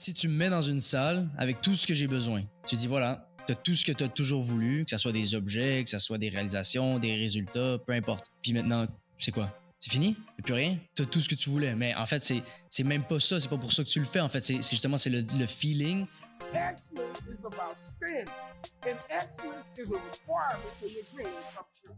Si tu me mets dans une salle avec tout ce que j'ai besoin, tu dis voilà, tu as tout ce que tu as toujours voulu, que ce soit des objets, que ce soit des réalisations, des résultats, peu importe. Puis maintenant, c'est quoi? C'est fini? Il n'y a plus rien? Tu as tout ce que tu voulais. Mais en fait, c'est même pas ça. C'est pas pour ça que tu le fais. En fait, c'est justement c'est le feeling. Excellence is about standing, and excellence is a requirement for your dream to come true.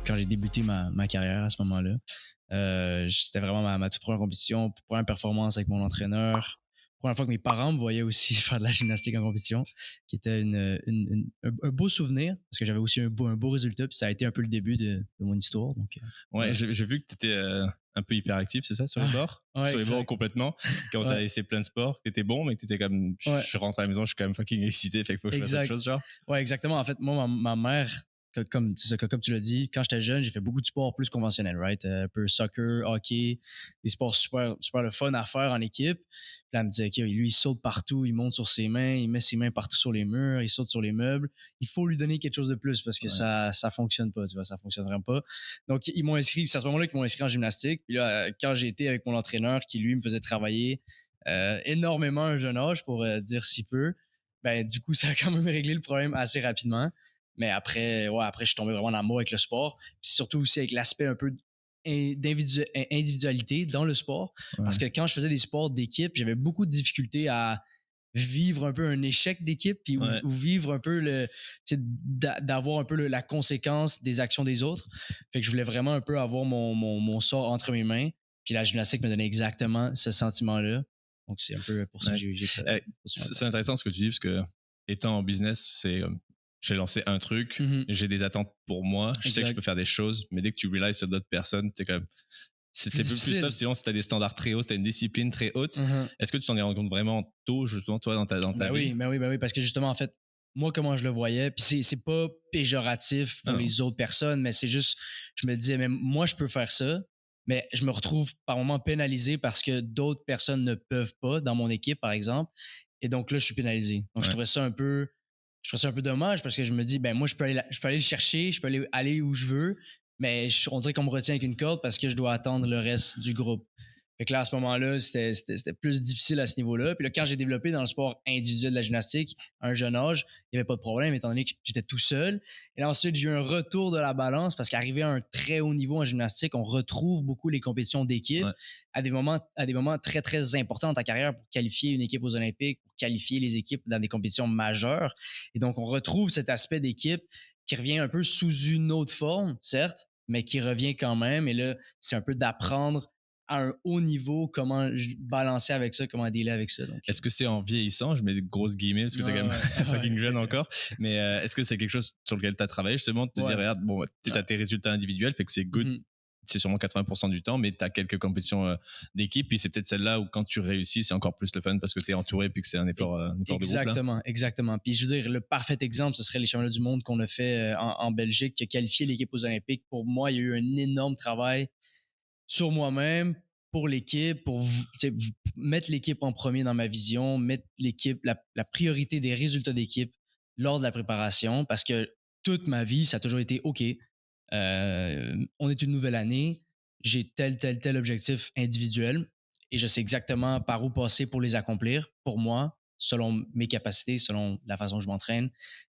Quand j'ai débuté ma carrière à ce moment-là, c'était vraiment ma toute première compétition, première performance avec mon entraîneur. Première fois que mes parents me voyaient aussi faire de la gymnastique en compétition, qui était un beau souvenir, parce que j'avais aussi un beau résultat, puis ça a été un peu le début de mon histoire. Donc, ouais, j'ai vu que tu étais un peu hyperactif, c'est ça, sur les bords? Ouais, sur les bords complètement. Quand t'as essayé plein de sports, t'étais bon, mais que t'étais comme, je rentre à la maison, je suis quand même fucking excité, fait qu'il faut que je fasse autre chose, genre. Ouais, exactement. En fait, moi, ma mère, comme tu l'as dit, quand j'étais jeune, j'ai fait beaucoup de sports plus conventionnels, right? Un peu soccer, hockey, des sports super le fun à faire en équipe. Puis là, elle me disait, OK, lui, il saute partout, il monte sur ses mains, il met ses mains partout sur les murs, il saute sur les meubles. Il faut lui donner quelque chose de plus parce que ça fonctionne pas, tu vois, ça fonctionne vraiment pas. Donc, ils m'ont inscrit, c'est à ce moment-là qu'ils m'ont inscrit en gymnastique. Puis là, quand j'ai été avec mon entraîneur qui, lui, me faisait travailler énormément à un jeune âge, pour dire si peu, ben, du coup, ça a quand même réglé le problème assez rapidement. Mais après, je suis tombé vraiment en amour avec le sport. Puis surtout aussi avec l'aspect un peu d'individualité dans le sport. Ouais. Parce que quand je faisais des sports d'équipe, j'avais beaucoup de difficultés à vivre un peu un échec d'équipe, puis ou vivre un peu d'avoir un peu la conséquence des actions des autres. Fait que je voulais vraiment un peu avoir mon sort entre mes mains. Puis la gymnastique me donnait exactement ce sentiment-là. Donc c'est un peu pour ça que j'ai fait. C'est intéressant ce que tu dis, parce que étant en business, j'ai lancé un truc, j'ai des attentes pour moi, je sais que je peux faire des choses, mais dès que tu relies sur d'autres personnes, t'es comme... C'est plus tough, sinon si tu as des standards très hauts, si tu as une discipline très haute. Est-ce que tu t'en es rendu compte vraiment tôt, justement, toi, dans ta vie? Oui, parce que justement, en fait, moi, comment je le voyais, puis c'est pas péjoratif pour les autres personnes, mais c'est juste, je me disais, même moi, je peux faire ça, mais je me retrouve par moments pénalisé parce que d'autres personnes ne peuvent pas, dans mon équipe, par exemple, et donc là, je suis pénalisé. Donc, je trouvais ça un peu dommage parce que je me dis, ben moi, je peux aller le chercher, je peux aller où je veux, mais on dirait qu'on me retient avec une corde parce que je dois attendre le reste du groupe. Fait que là, à ce moment-là, c'était plus difficile à ce niveau-là. Puis là, quand j'ai développé dans le sport individuel de la gymnastique, à un jeune âge, il n'y avait pas de problème, étant donné que j'étais tout seul. Et là, ensuite, j'ai eu un retour de la balance parce qu'arrivé à un très haut niveau en gymnastique, on retrouve beaucoup les compétitions d'équipe à des moments très, très importants dans ta carrière pour qualifier une équipe aux Olympiques, pour qualifier les équipes dans des compétitions majeures. Et donc, on retrouve cet aspect d'équipe qui revient un peu sous une autre forme, certes, mais qui revient quand même. Et là, c'est un peu d'apprendre à un haut niveau, comment balancer avec ça, comment dealer avec ça. Donc, est-ce que c'est en vieillissant? Je mets des grosses guillemets parce que t'es quand même fucking jeune encore. Mais est-ce que c'est quelque chose sur lequel tu as travaillé, justement, de te dire, regarde, bon, tu as tes résultats individuels, fait que c'est good. C'est sûrement 80% du temps, mais tu as quelques compétitions d'équipe, puis c'est peut-être celle-là où quand tu réussis, c'est encore plus le fun parce que tu es entouré puis que c'est un effort de groupe. Exactement. Puis je veux dire, le parfait exemple, ce serait les championnats du monde qu'on a fait en Belgique, qui a qualifié l'équipe aux Olympiques. Pour moi, il y a eu un énorme travail sur moi-même, pour l'équipe, pour mettre l'équipe en premier dans ma vision, mettre l'équipe, la priorité des résultats d'équipe lors de la préparation, parce que toute ma vie, ça a toujours été OK, on est une nouvelle année, j'ai tel objectif individuel et je sais exactement par où passer pour les accomplir, pour moi, selon mes capacités, selon la façon dont je m'entraîne,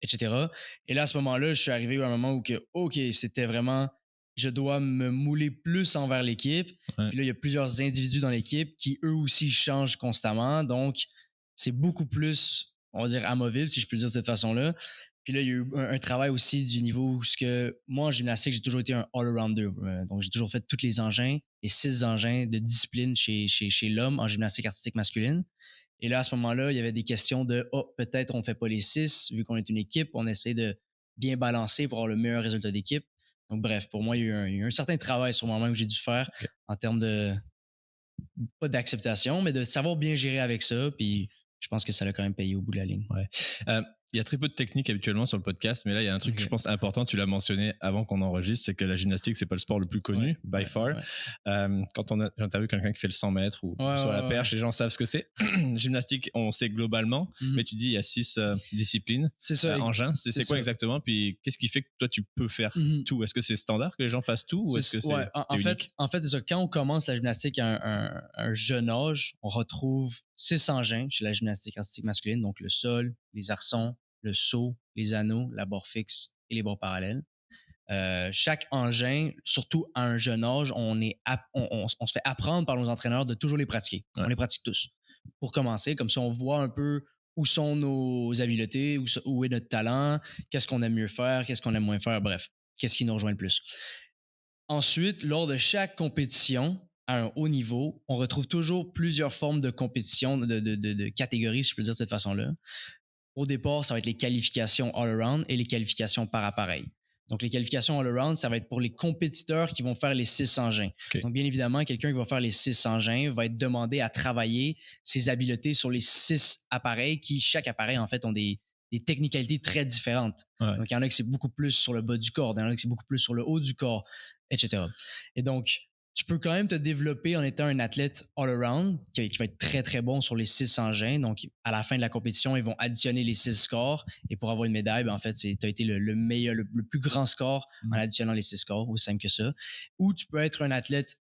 etc. Et là, à ce moment-là, je suis arrivé à un moment où OK, c'était vraiment... Je dois me mouler plus envers l'équipe. Puis là, il y a plusieurs individus dans l'équipe qui, eux aussi, changent constamment. Donc, c'est beaucoup plus, on va dire, amovible, si je peux dire de cette façon-là. Puis là, il y a eu un travail aussi du niveau où moi, en gymnastique, j'ai toujours été un all-arounder. Donc, j'ai toujours fait tous les engins, les 6 engins de discipline chez l'homme en gymnastique artistique masculine. Et là, à ce moment-là, il y avait des questions de peut-être on ne fait pas les 6, vu qu'on est une équipe, on essaie de bien balancer pour avoir le meilleur résultat d'équipe. Donc, bref, pour moi, il y a eu un certain travail sur moi-même que j'ai dû faire en termes de, pas d'acceptation, mais de savoir bien gérer avec ça. Puis, je pense que ça l'a quand même payé au bout de la ligne. Il y a très peu de techniques habituellement sur le podcast, mais là, il y a un truc que je pense important, tu l'as mentionné avant qu'on enregistre, c'est que la gymnastique, c'est pas le sport le plus connu, by far. Quand j'interviewe quelqu'un qui fait le 100 mètres ou sur la perche, les gens savent ce que c'est. Gymnastique, on sait globalement, mais tu dis il y a 6 disciplines, engins. C'est quoi exactement? Puis qu'est-ce qui fait que toi, tu peux faire tout? Est-ce que c'est standard que les gens fassent tout ou est-ce que c'est en fait, c'est ça. Quand on commence la gymnastique à un jeune âge, on retrouve 6 engins chez la gymnastique artistique masculine, donc le sol, les arçons, le saut, les anneaux, la barre fixe et les barres parallèles. Chaque engin, surtout à un jeune âge, on se fait apprendre par nos entraîneurs de toujours les pratiquer. Ouais. On les pratique tous. Pour commencer, comme ça, on voit un peu où sont nos habiletés, où est notre talent, qu'est-ce qu'on aime mieux faire, qu'est-ce qu'on aime moins faire, bref, qu'est-ce qui nous rejoint le plus. Ensuite, lors de chaque compétition à un haut niveau, on retrouve toujours plusieurs formes de compétition, de catégories, si je peux dire de cette façon-là. Au départ, ça va être les qualifications all-around et les qualifications par appareil. Donc, les qualifications all-around, ça va être pour les compétiteurs qui vont faire les 6 engins. Okay. Donc, bien évidemment, quelqu'un qui va faire les 6 engins va être demandé à travailler ses habiletés sur les 6 appareils qui, chaque appareil, en fait, ont des technicalités très différentes. Ouais. Donc, il y en a qui c'est beaucoup plus sur le bas du corps, il y en a qui c'est beaucoup plus sur le haut du corps, etc. Et donc, tu peux quand même te développer en étant un athlète all-around qui va être très, très bon sur les 6 engins. Donc, à la fin de la compétition, ils vont additionner les 6 scores. Et pour avoir une médaille, ben, en fait, tu as été le meilleur, le plus grand score en additionnant les 6 scores, aussi simple que ça. Ou tu peux être un athlète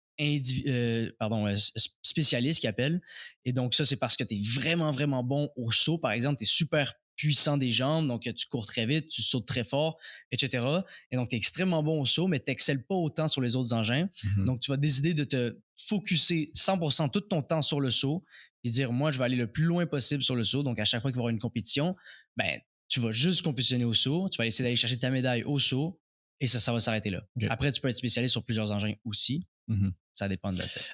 spécialiste qui appelle. Et donc, ça, c'est parce que tu es vraiment, vraiment bon au saut. Par exemple, tu es super puissant des jambes, donc tu cours très vite, tu sautes très fort, etc. Et donc, tu es extrêmement bon au saut, mais tu n'excelles pas autant sur les autres engins. Donc, tu vas décider de te focusser 100% tout ton temps sur le saut et dire, moi, je vais aller le plus loin possible sur le saut. Donc, à chaque fois qu'il va y avoir une compétition, ben, tu vas juste compétitionner au saut, tu vas essayer d'aller chercher ta médaille au saut et ça va s'arrêter là. Okay. Après, tu peux être spécialiste sur plusieurs engins aussi. Ça dépend de l'athlète.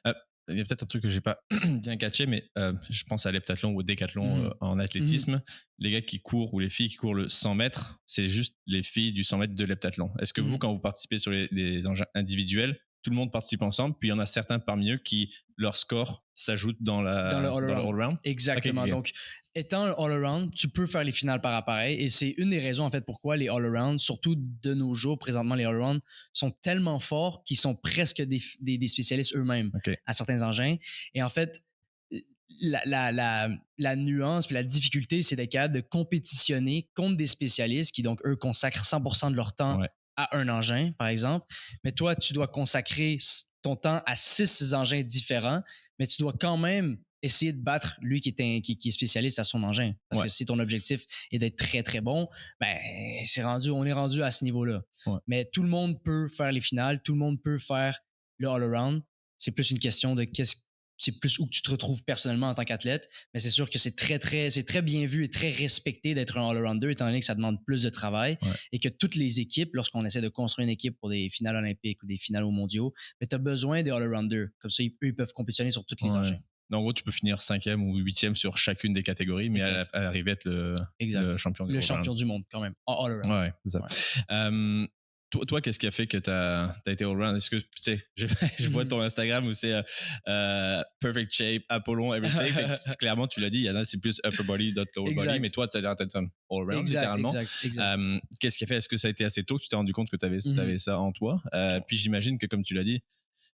Il y a peut-être un truc que j'ai pas bien catché, mais je pense à l'heptathlon ou au décathlon en athlétisme. Les gars qui courent ou les filles qui courent le 100 mètres, c'est juste les filles du 100 mètres de l'heptathlon. Est-ce que vous, quand vous participez sur les engins individuels, tout le monde participe ensemble, puis il y en a certains parmi eux qui, leur score s'ajoute dans le all-around? Exactement. Okay. Donc, étant un all-around, tu peux faire les finales par appareil et c'est une des raisons en fait pourquoi les all-around, surtout de nos jours, présentement les all-around, sont tellement forts qu'ils sont presque des spécialistes eux-mêmes à certains engins. Et en fait, la nuance puis la difficulté, c'est d'être capable de compétitionner contre des spécialistes qui donc, eux, consacrent 100% de leur temps à un engin, par exemple. Mais toi, tu dois consacrer ton temps à 6 engins différents, mais tu dois quand même essayer de battre lui qui est spécialiste à son engin. Parce que si ton objectif est d'être très, très bon, ben, on est rendu à ce niveau-là. Mais tout le monde peut faire les finales, tout le monde peut faire le all-around. C'est plus une question de c'est plus où tu te retrouves personnellement en tant qu'athlète, mais c'est sûr que c'est très bien vu et très respecté d'être un all-arounder, étant donné que ça demande plus de travail et que toutes les équipes, lorsqu'on essaie de construire une équipe pour des finales olympiques ou des finales aux mondiaux, tu as besoin des all-arounders. Comme ça, ils peuvent compétitionner sur toutes les engins. En gros, tu peux finir 5e ou 8e sur chacune des catégories, mais à l'arrivée, être le champion du monde. Le champion du monde, quand même. All-around. Ouais, c'est ça. Toi, qu'est-ce qui a fait que tu as été all-round? Est-ce que, tu sais, je vois ton Instagram où c'est perfect shape, Apollon, everything. Clairement, tu l'as dit, il y en a, c'est plus upper body, lower body, mais toi, tu as l'air d'être un all-round, littéralement. Exact. Qu'est-ce qui a fait? Est-ce que ça a été assez tôt que tu t'es rendu compte que tu avais ça en toi? Puis j'imagine que, comme tu l'as dit,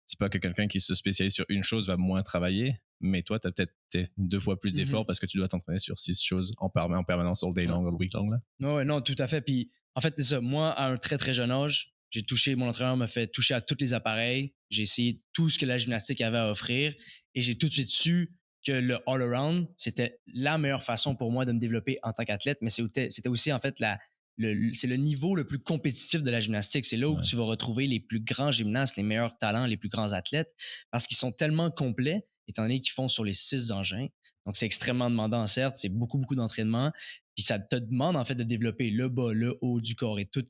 c'est pas que quelqu'un qui se spécialise sur une chose va moins travailler, mais toi, tu as peut-être 2 fois plus d'efforts parce que tu dois t'entraîner sur 6 choses en permanence, all day long, all week long. Là. Non, tout à fait. Puis, en fait, c'est ça. Moi, à un très, très jeune âge, mon entraîneur m'a fait toucher à tous les appareils. J'ai essayé tout ce que la gymnastique avait à offrir et j'ai tout de suite su que le all-around, c'était la meilleure façon pour moi de me développer en tant qu'athlète, mais c'était aussi, en fait, c'est le niveau le plus compétitif de la gymnastique. C'est là où tu vas retrouver les plus grands gymnastes, les meilleurs talents, les plus grands athlètes, parce qu'ils sont tellement complets, étant donné qu'ils font sur les 6 engins. Donc, c'est extrêmement demandant, certes. C'est beaucoup, beaucoup d'entraînement. Puis, ça te demande, en fait, de développer le bas, le haut du corps et tout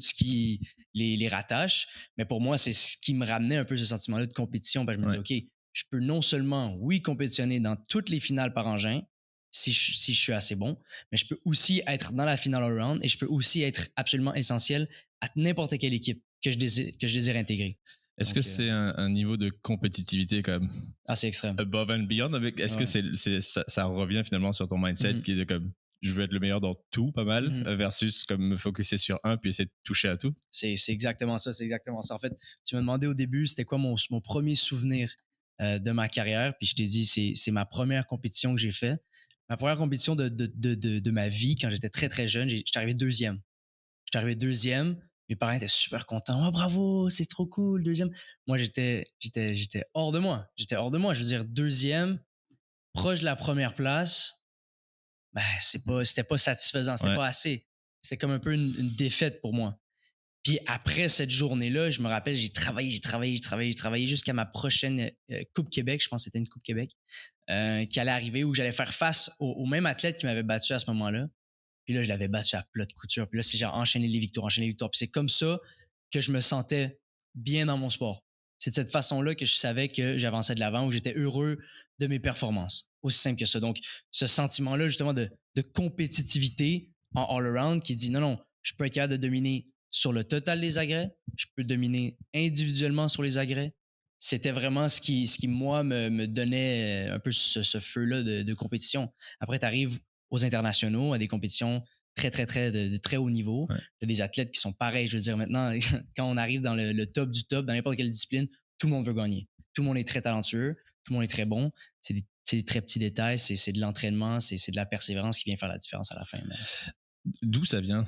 ce qui les rattache. Mais pour moi, c'est ce qui me ramenait un peu ce sentiment-là de compétition. Ben, je me disais, OK, je peux non seulement, compétitionner dans toutes les finales par engin, si je suis assez bon, mais je peux aussi être dans la finale all-round et je peux aussi être absolument essentiel à n'importe quelle équipe que je désire intégrer. Est-ce que c'est un niveau de compétitivité comme assez extrême, above and beyond? Est-ce que ça revient finalement sur ton mindset qui est de comme je veux être le meilleur dans tout, pas mal, versus comme me focuser sur un puis essayer de toucher à tout? C'est exactement ça. En fait, tu m'as demandé au début c'était quoi mon premier souvenir de ma carrière, puis je t'ai dit c'est ma première compétition que j'ai fait. Ma première compétition de ma vie, quand j'étais très, très jeune, j'étais arrivé deuxième. Mes parents étaient super contents. « Oh, bravo, c'est trop cool, deuxième. » Moi, j'étais hors de moi. Je veux dire, deuxième, proche de la première place, ben, c'était pas satisfaisant, c'était pas assez. C'était comme un peu une défaite pour moi. Puis après cette journée-là, je me rappelle, j'ai travaillé jusqu'à ma prochaine Coupe Québec. Je pense que c'était une Coupe Québec qui allait arriver où j'allais faire face au même athlète qui m'avait battu à ce moment-là. Puis là, je l'avais battu à plat de couture. Puis là, c'est genre enchaîner les victoires. Puis c'est comme ça que je me sentais bien dans mon sport. C'est de cette façon-là que je savais que j'avançais de l'avant, où j'étais heureux de mes performances. Aussi simple que ça. Donc, ce sentiment-là, justement, de compétitivité en all-around qui dit non, je peux être capable de dominer sur le total des agrès, je peux dominer individuellement sur les agrès. C'était vraiment ce qui moi, me donnait un peu ce feu-là de compétition. Après, tu arrives aux internationaux, à des compétitions très, très, très de très haut niveau. Ouais. Tu as des athlètes qui sont pareils. Je veux dire, maintenant, quand on arrive dans le top du top, dans n'importe quelle discipline, tout le monde veut gagner. Tout le monde est très talentueux, tout le monde est très bon. C'est des très petits détails, c'est de l'entraînement, c'est de la persévérance qui vient faire la différence à la fin. Mais... D'où ça vient,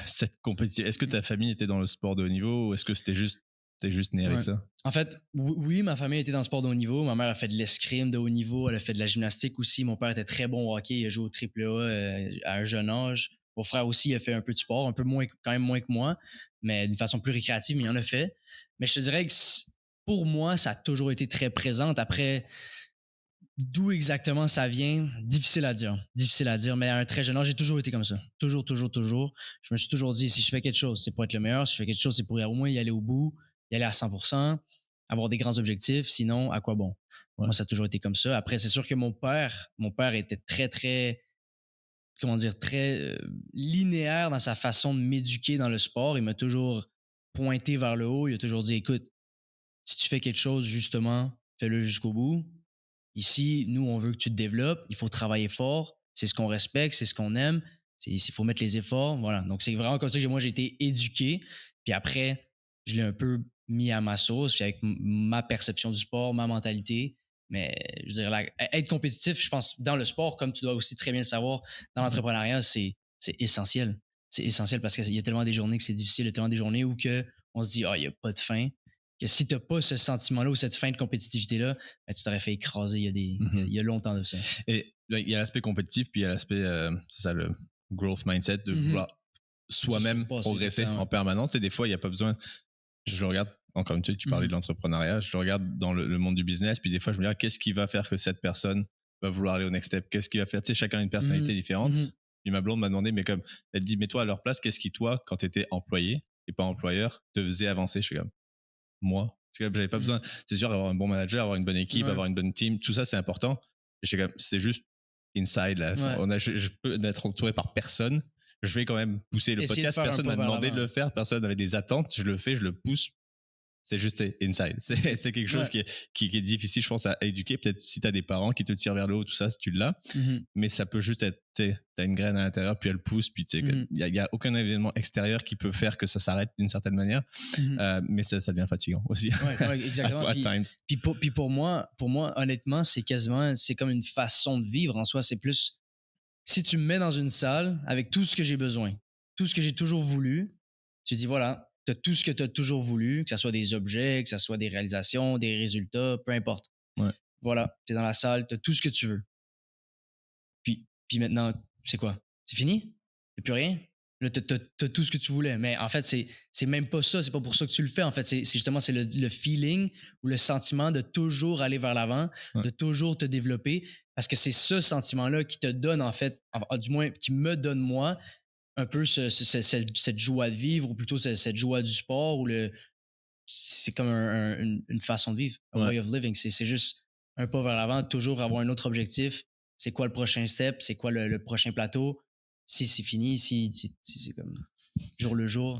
cette compétition? Est-ce que ta famille était dans le sport de haut niveau ou est-ce que t'es juste né avec ça? En fait, oui, ma famille était dans le sport de haut niveau. Ma mère a fait de l'escrime de haut niveau, elle a fait de la gymnastique aussi. Mon père était très bon au hockey, il a joué au AAA à un jeune âge. Mon frère aussi a fait un peu de sport, un peu moins, quand même moins que moi, mais d'une façon plus récréative, mais il en a fait. Mais je te dirais que pour moi, ça a toujours été très présent. Après, d'où exactement ça vient, difficile à dire. Difficile à dire, mais à un très jeune âge, j'ai toujours été comme ça. Toujours, toujours, toujours. Je me suis toujours dit, si je fais quelque chose, c'est pour être le meilleur. Si je fais quelque chose, c'est pour au moins y aller au bout, y aller à 100%, avoir des grands objectifs. Sinon, à quoi bon? Moi, ça a toujours été comme ça. Après, c'est sûr que mon père était très, très, comment dire, très linéaire dans sa façon de m'éduquer dans le sport. Il m'a toujours pointé vers le haut. Il a toujours dit, écoute, si tu fais quelque chose, justement, fais-le jusqu'au bout. Ici, nous, on veut que tu te développes. Il faut travailler fort. C'est ce qu'on respecte, c'est ce qu'on aime. Il faut mettre les efforts. Voilà. Donc, c'est vraiment comme ça que moi, j'ai été éduqué. Puis après, je l'ai un peu mis à ma sauce, puis avec ma perception du sport, ma mentalité. Mais je veux dire, être compétitif, je pense, dans le sport, comme tu dois aussi très bien le savoir, dans l'entrepreneuriat, c'est essentiel. C'est essentiel parce qu'il y a tellement des journées que c'est difficile, il y a tellement des journées où on se dit, il n'y a pas de fin. Que si tu n'as pas ce sentiment-là ou cette fin de compétitivité-là, ben, tu t'aurais fait écraser il y a longtemps de ça. Et il y a l'aspect compétitif, puis il y a l'aspect, c'est ça, le growth mindset, de vouloir soi-même progresser en permanence. Et des fois, il n'y a pas besoin. Je le regarde, encore une fois, tu parlais de l'entrepreneuriat, je le regarde dans le monde du business, puis des fois, je me dis, qu'est-ce qui va faire que cette personne va vouloir aller au next step? Qu'est-ce qui va faire? Tu sais, chacun a une personnalité différente. Puis ma blonde m'a demandé, mais comme, elle dit, mets-toi à leur place, qu'est-ce qui, toi, quand tu étais employé et pas employeur, te faisait avancer? Je suis comme, moi, parce que j'avais pas besoin, c'est sûr, avoir un bon manager, avoir une bonne équipe, avoir une bonne team, tout ça c'est important. C'est juste inside là. Je peux être entouré par personne, je vais quand même pousser le podcast, personne m'a demandé de le faire, personne n'avait des attentes, je le fais, je le pousse. C'est juste inside. C'est quelque chose qui est difficile, je pense, à éduquer. Peut-être si tu as des parents qui te tirent vers le haut, tout ça, si tu l'as. Mais ça peut juste être, tu as une graine à l'intérieur, puis elle pousse, puis il n'y a aucun événement extérieur qui peut faire que ça s'arrête d'une certaine manière. Mais ça devient fatigant aussi. Exactement. Puis pour moi, honnêtement, c'est comme une façon de vivre en soi. C'est plus, si tu me mets dans une salle avec tout ce que j'ai besoin, tout ce que j'ai toujours voulu, tu dis voilà, tu as tout ce que tu as toujours voulu, que ce soit des objets, que ce soit des réalisations, des résultats, peu importe. Voilà, tu es dans la salle, tu as tout ce que tu veux. Puis maintenant, c'est quoi? C'est fini? Il n'y a plus rien? Là, tu as tout ce que tu voulais. Mais en fait, c'est même pas ça. C'est pas pour ça que tu le fais. En fait, c'est justement le feeling ou le sentiment de toujours aller vers l'avant, de toujours te développer. Parce que c'est ce sentiment-là qui te donne, en fait, du moins, qui me donne, moi, un peu cette joie de vivre, ou plutôt cette joie du sport, ou c'est comme une façon de vivre, un way of living. C'est juste un pas vers l'avant, toujours avoir un autre objectif. C'est quoi le prochain step? C'est quoi le prochain plateau? Si c'est fini, si c'est comme jour le jour,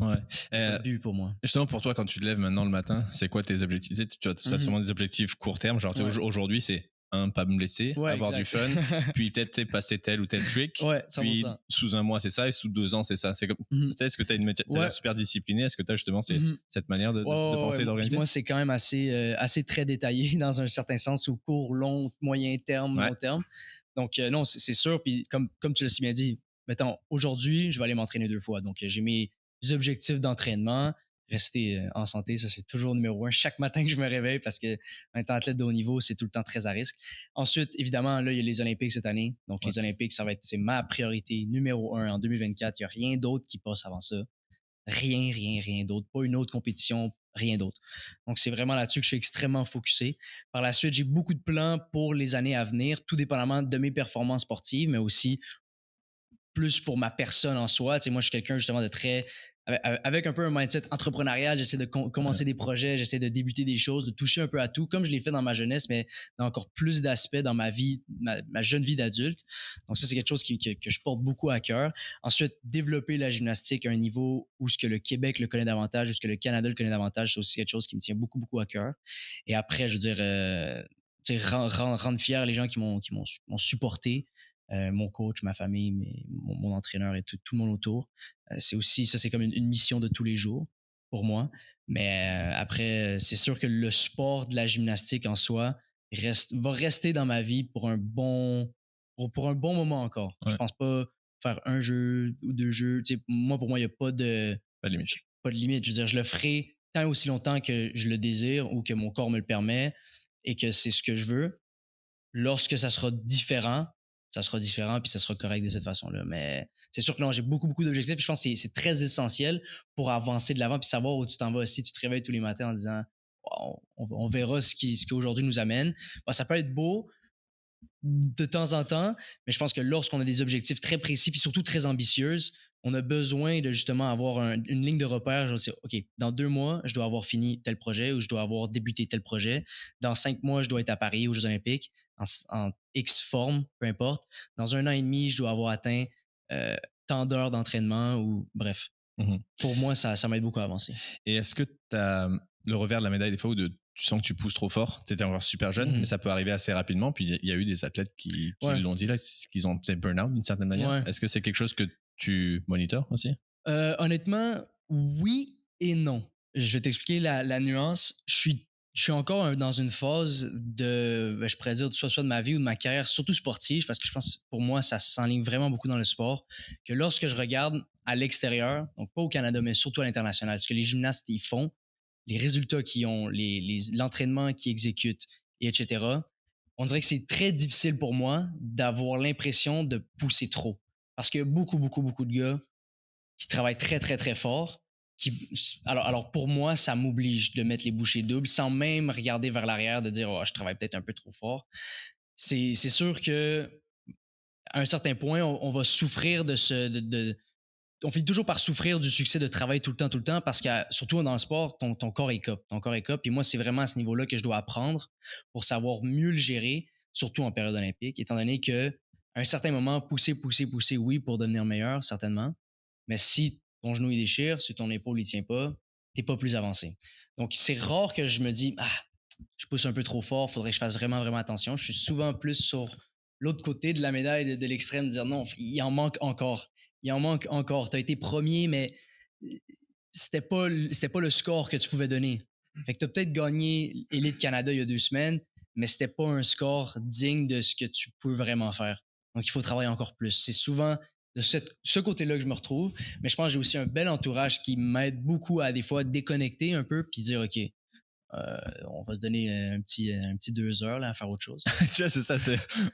pas de but pour moi. Justement, pour toi, quand tu te lèves maintenant le matin, c'est quoi tes objectifs? Tu as sûrement des objectifs court terme, genre aujourd'hui, c'est pas me blesser, avoir du fun, puis peut-être passer tel ou tel trick, puis sous un mois c'est ça, et sous 2 ans c'est ça. C'est comme, tu sais, est-ce que tu as une l'air super discipliné? Est-ce que tu as justement cette manière de penser, d'organiser? Moi, c'est quand même assez très détaillé dans un certain sens, ou court, long, moyen terme, long terme. Donc non, c'est sûr. Puis comme tu l'as si bien dit, mettons, aujourd'hui, je vais aller m'entraîner 2 fois. Donc j'ai mes objectifs d'entraînement. rester en santé, ça c'est toujours numéro 1 chaque matin que je me réveille parce que en étant athlète de haut niveau, c'est tout le temps très à risque. Ensuite, évidemment, là, il y a les Olympiques cette année. Donc, les Olympiques, c'est ma priorité numéro 1 en 2024. Il n'y a rien d'autre qui passe avant ça. Rien d'autre. Pas une autre compétition, rien d'autre. Donc, c'est vraiment là-dessus que je suis extrêmement focusé. Par la suite, j'ai beaucoup de plans pour les années à venir, tout dépendamment de mes performances sportives, mais aussi plus pour ma personne en soi. Tu sais, moi, je suis quelqu'un justement de très. Avec un peu un mindset entrepreneurial, j'essaie de commencer des projets, j'essaie de débuter des choses, de toucher un peu à tout, comme je l'ai fait dans ma jeunesse, mais dans encore plus d'aspects dans ma vie, ma jeune vie d'adulte. Donc, ça, c'est quelque chose que je porte beaucoup à cœur. Ensuite, développer la gymnastique à un niveau où ce que le Québec le connaît davantage, où ce que le Canada le connaît davantage, c'est aussi quelque chose qui me tient beaucoup, beaucoup à cœur. Et après, je veux dire, rendre fiers les gens qui m'ont supporté, mon coach, ma famille, mon entraîneur et tout le monde autour. C'est aussi, ça, c'est comme une mission de tous les jours pour moi. Mais après, c'est sûr que le sport de la gymnastique en soi va rester dans ma vie pour un bon moment encore. Ouais. Je pense pas faire un jeu ou 2 jeux. Tu sais, pour moi, il n'y a pas de limite. Pas de limite. Je veux dire, je le ferai tant et aussi longtemps que je le désire ou que mon corps me le permet et que c'est ce que je veux. Lorsque ça sera différent puis ça sera correct de cette façon-là. Mais c'est sûr que là, j'ai beaucoup, beaucoup d'objectifs. Je pense que c'est très essentiel pour avancer de l'avant puis savoir où tu t'en vas. Si tu te réveilles tous les matins en disant wow, on verra ce qu'aujourd'hui nous amène. Bon, ça peut être beau de temps en temps, mais je pense que lorsqu'on a des objectifs très précis puis surtout très ambitieuses, on a besoin de justement avoir une ligne de repère. Je veux dire, OK, dans 2 mois, je dois avoir fini tel projet ou je dois avoir débuté tel projet. Dans 5 mois, je dois être à Paris aux Jeux Olympiques en X forme, peu importe. Dans 1 an et demi, je dois avoir atteint tant d'heures d'entraînement ou bref. Pour moi, ça m'aide beaucoup à avancer. Et est-ce que tu as le revers de la médaille des fois où tu sens que tu pousses trop fort? Tu étais encore super jeune, mais ça peut arriver assez rapidement. Puis il y a eu des athlètes qui l'ont dit, là, qu'ils ont peut-être burn-out d'une certaine manière. Ouais. Est-ce que c'est quelque chose que tu monitores aussi? Honnêtement, oui et non. Je vais t'expliquer la nuance. Je suis encore dans une phase je pourrais dire, soit de ma vie ou de ma carrière, surtout sportive, parce que je pense, pour moi, ça s'enligne vraiment beaucoup dans le sport, que lorsque je regarde à l'extérieur, donc pas au Canada, mais surtout à l'international, ce que les gymnastes ils font, les résultats qu'ils ont, l'entraînement qu'ils exécutent, etc., on dirait que c'est très difficile pour moi d'avoir l'impression de pousser trop. Parce qu'il y a beaucoup, beaucoup, beaucoup de gars qui travaillent très, très, très fort. Alors pour moi, ça m'oblige de mettre les bouchées doubles sans même regarder vers l'arrière, de dire oh, je travaille peut-être un peu trop fort. C'est sûr que à un certain point, on va souffrir on finit toujours par souffrir du succès de travailler tout le temps, parce que surtout dans le sport, ton corps est cop. Ton corps est cop. Et moi, c'est vraiment à ce niveau-là que je dois apprendre pour savoir mieux le gérer, surtout en période olympique, étant donné que à un certain moment, pousser, oui, pour devenir meilleur, certainement. Mais si ton genou il déchire, si ton épaule ne tient pas, tu n'es pas plus avancé. Donc, c'est rare que je me dis je pousse un peu trop fort, il faudrait que je fasse vraiment, vraiment attention. Je suis souvent plus sur l'autre côté de la médaille, de l'extrême, de dire non, il en manque encore. Tu as été premier, mais c'était pas le score que tu pouvais donner. Fait que tu as peut-être gagné Élite Canada il y a 2 semaines, mais c'était pas un score digne de ce que tu peux vraiment faire. Donc, il faut travailler encore plus. C'est souvent de ce côté-là que je me retrouve, mais je pense que j'ai aussi un bel entourage qui m'aide beaucoup à des fois déconnecter un peu puis dire OK, on va se donner un petit 2 heures là, à faire autre chose. Tu vois, c'est ça,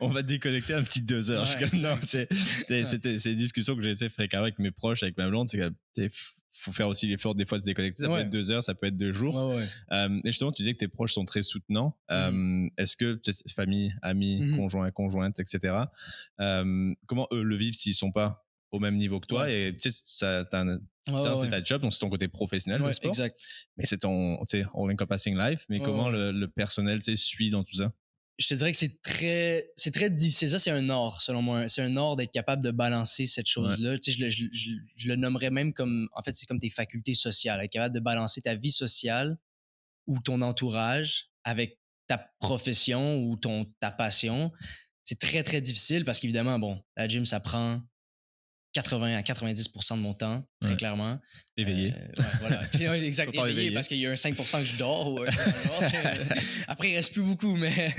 on va déconnecter un petit 2 heures. Ouais, comme non, c'est une discussion que j'essaie fréquemment avec mes proches, avec ma blonde, c'est que faut faire aussi l'effort des fois de se déconnecter. Ça peut être 2 heures, ça peut être 2 jours. Et justement, tu disais que tes proches sont très soutenants. Est-ce que famille, amis, conjointes, etc., comment eux le vivent s'ils sont pas au même niveau que toi? Et tu sais, c'est ta job, donc c'est ton côté professionnel le sport. Exact. Mais c'est ton all-encompassing life. Mais comment le personnel suit dans tout ça? Je te dirais que c'est très difficile. Ça, c'est un art, selon moi. C'est un art d'être capable de balancer cette chose-là. Tu sais, je le nommerais même comme, en fait, c'est comme tes facultés sociales. Être capable de balancer ta vie sociale ou ton entourage avec ta profession ou ta passion. C'est très, très difficile parce qu'évidemment, bon, la gym, ça prend 80 à 90% de mon temps, très clairement. Éveillé. Voilà. Puis, exact, éveillé parce qu'il y a un 5% que je dors. Après, il reste plus beaucoup, mais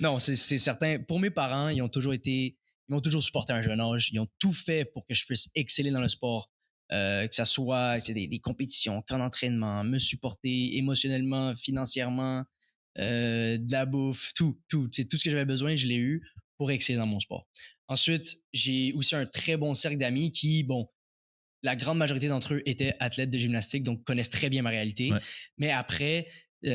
non, c'est certain. Pour mes parents, ils m'ont toujours supporté à un jeune âge. Ils ont tout fait pour que je puisse exceller dans le sport que ça soit des compétitions, camps d'entraînement, me supporter émotionnellement, financièrement, de la bouffe, tout ce que j'avais besoin, je l'ai eu pour exceller dans mon sport. Ensuite, j'ai aussi un très bon cercle d'amis qui, bon, la grande majorité d'entre eux étaient athlètes de gymnastique, donc connaissent très bien ma réalité. Ouais. Mais après,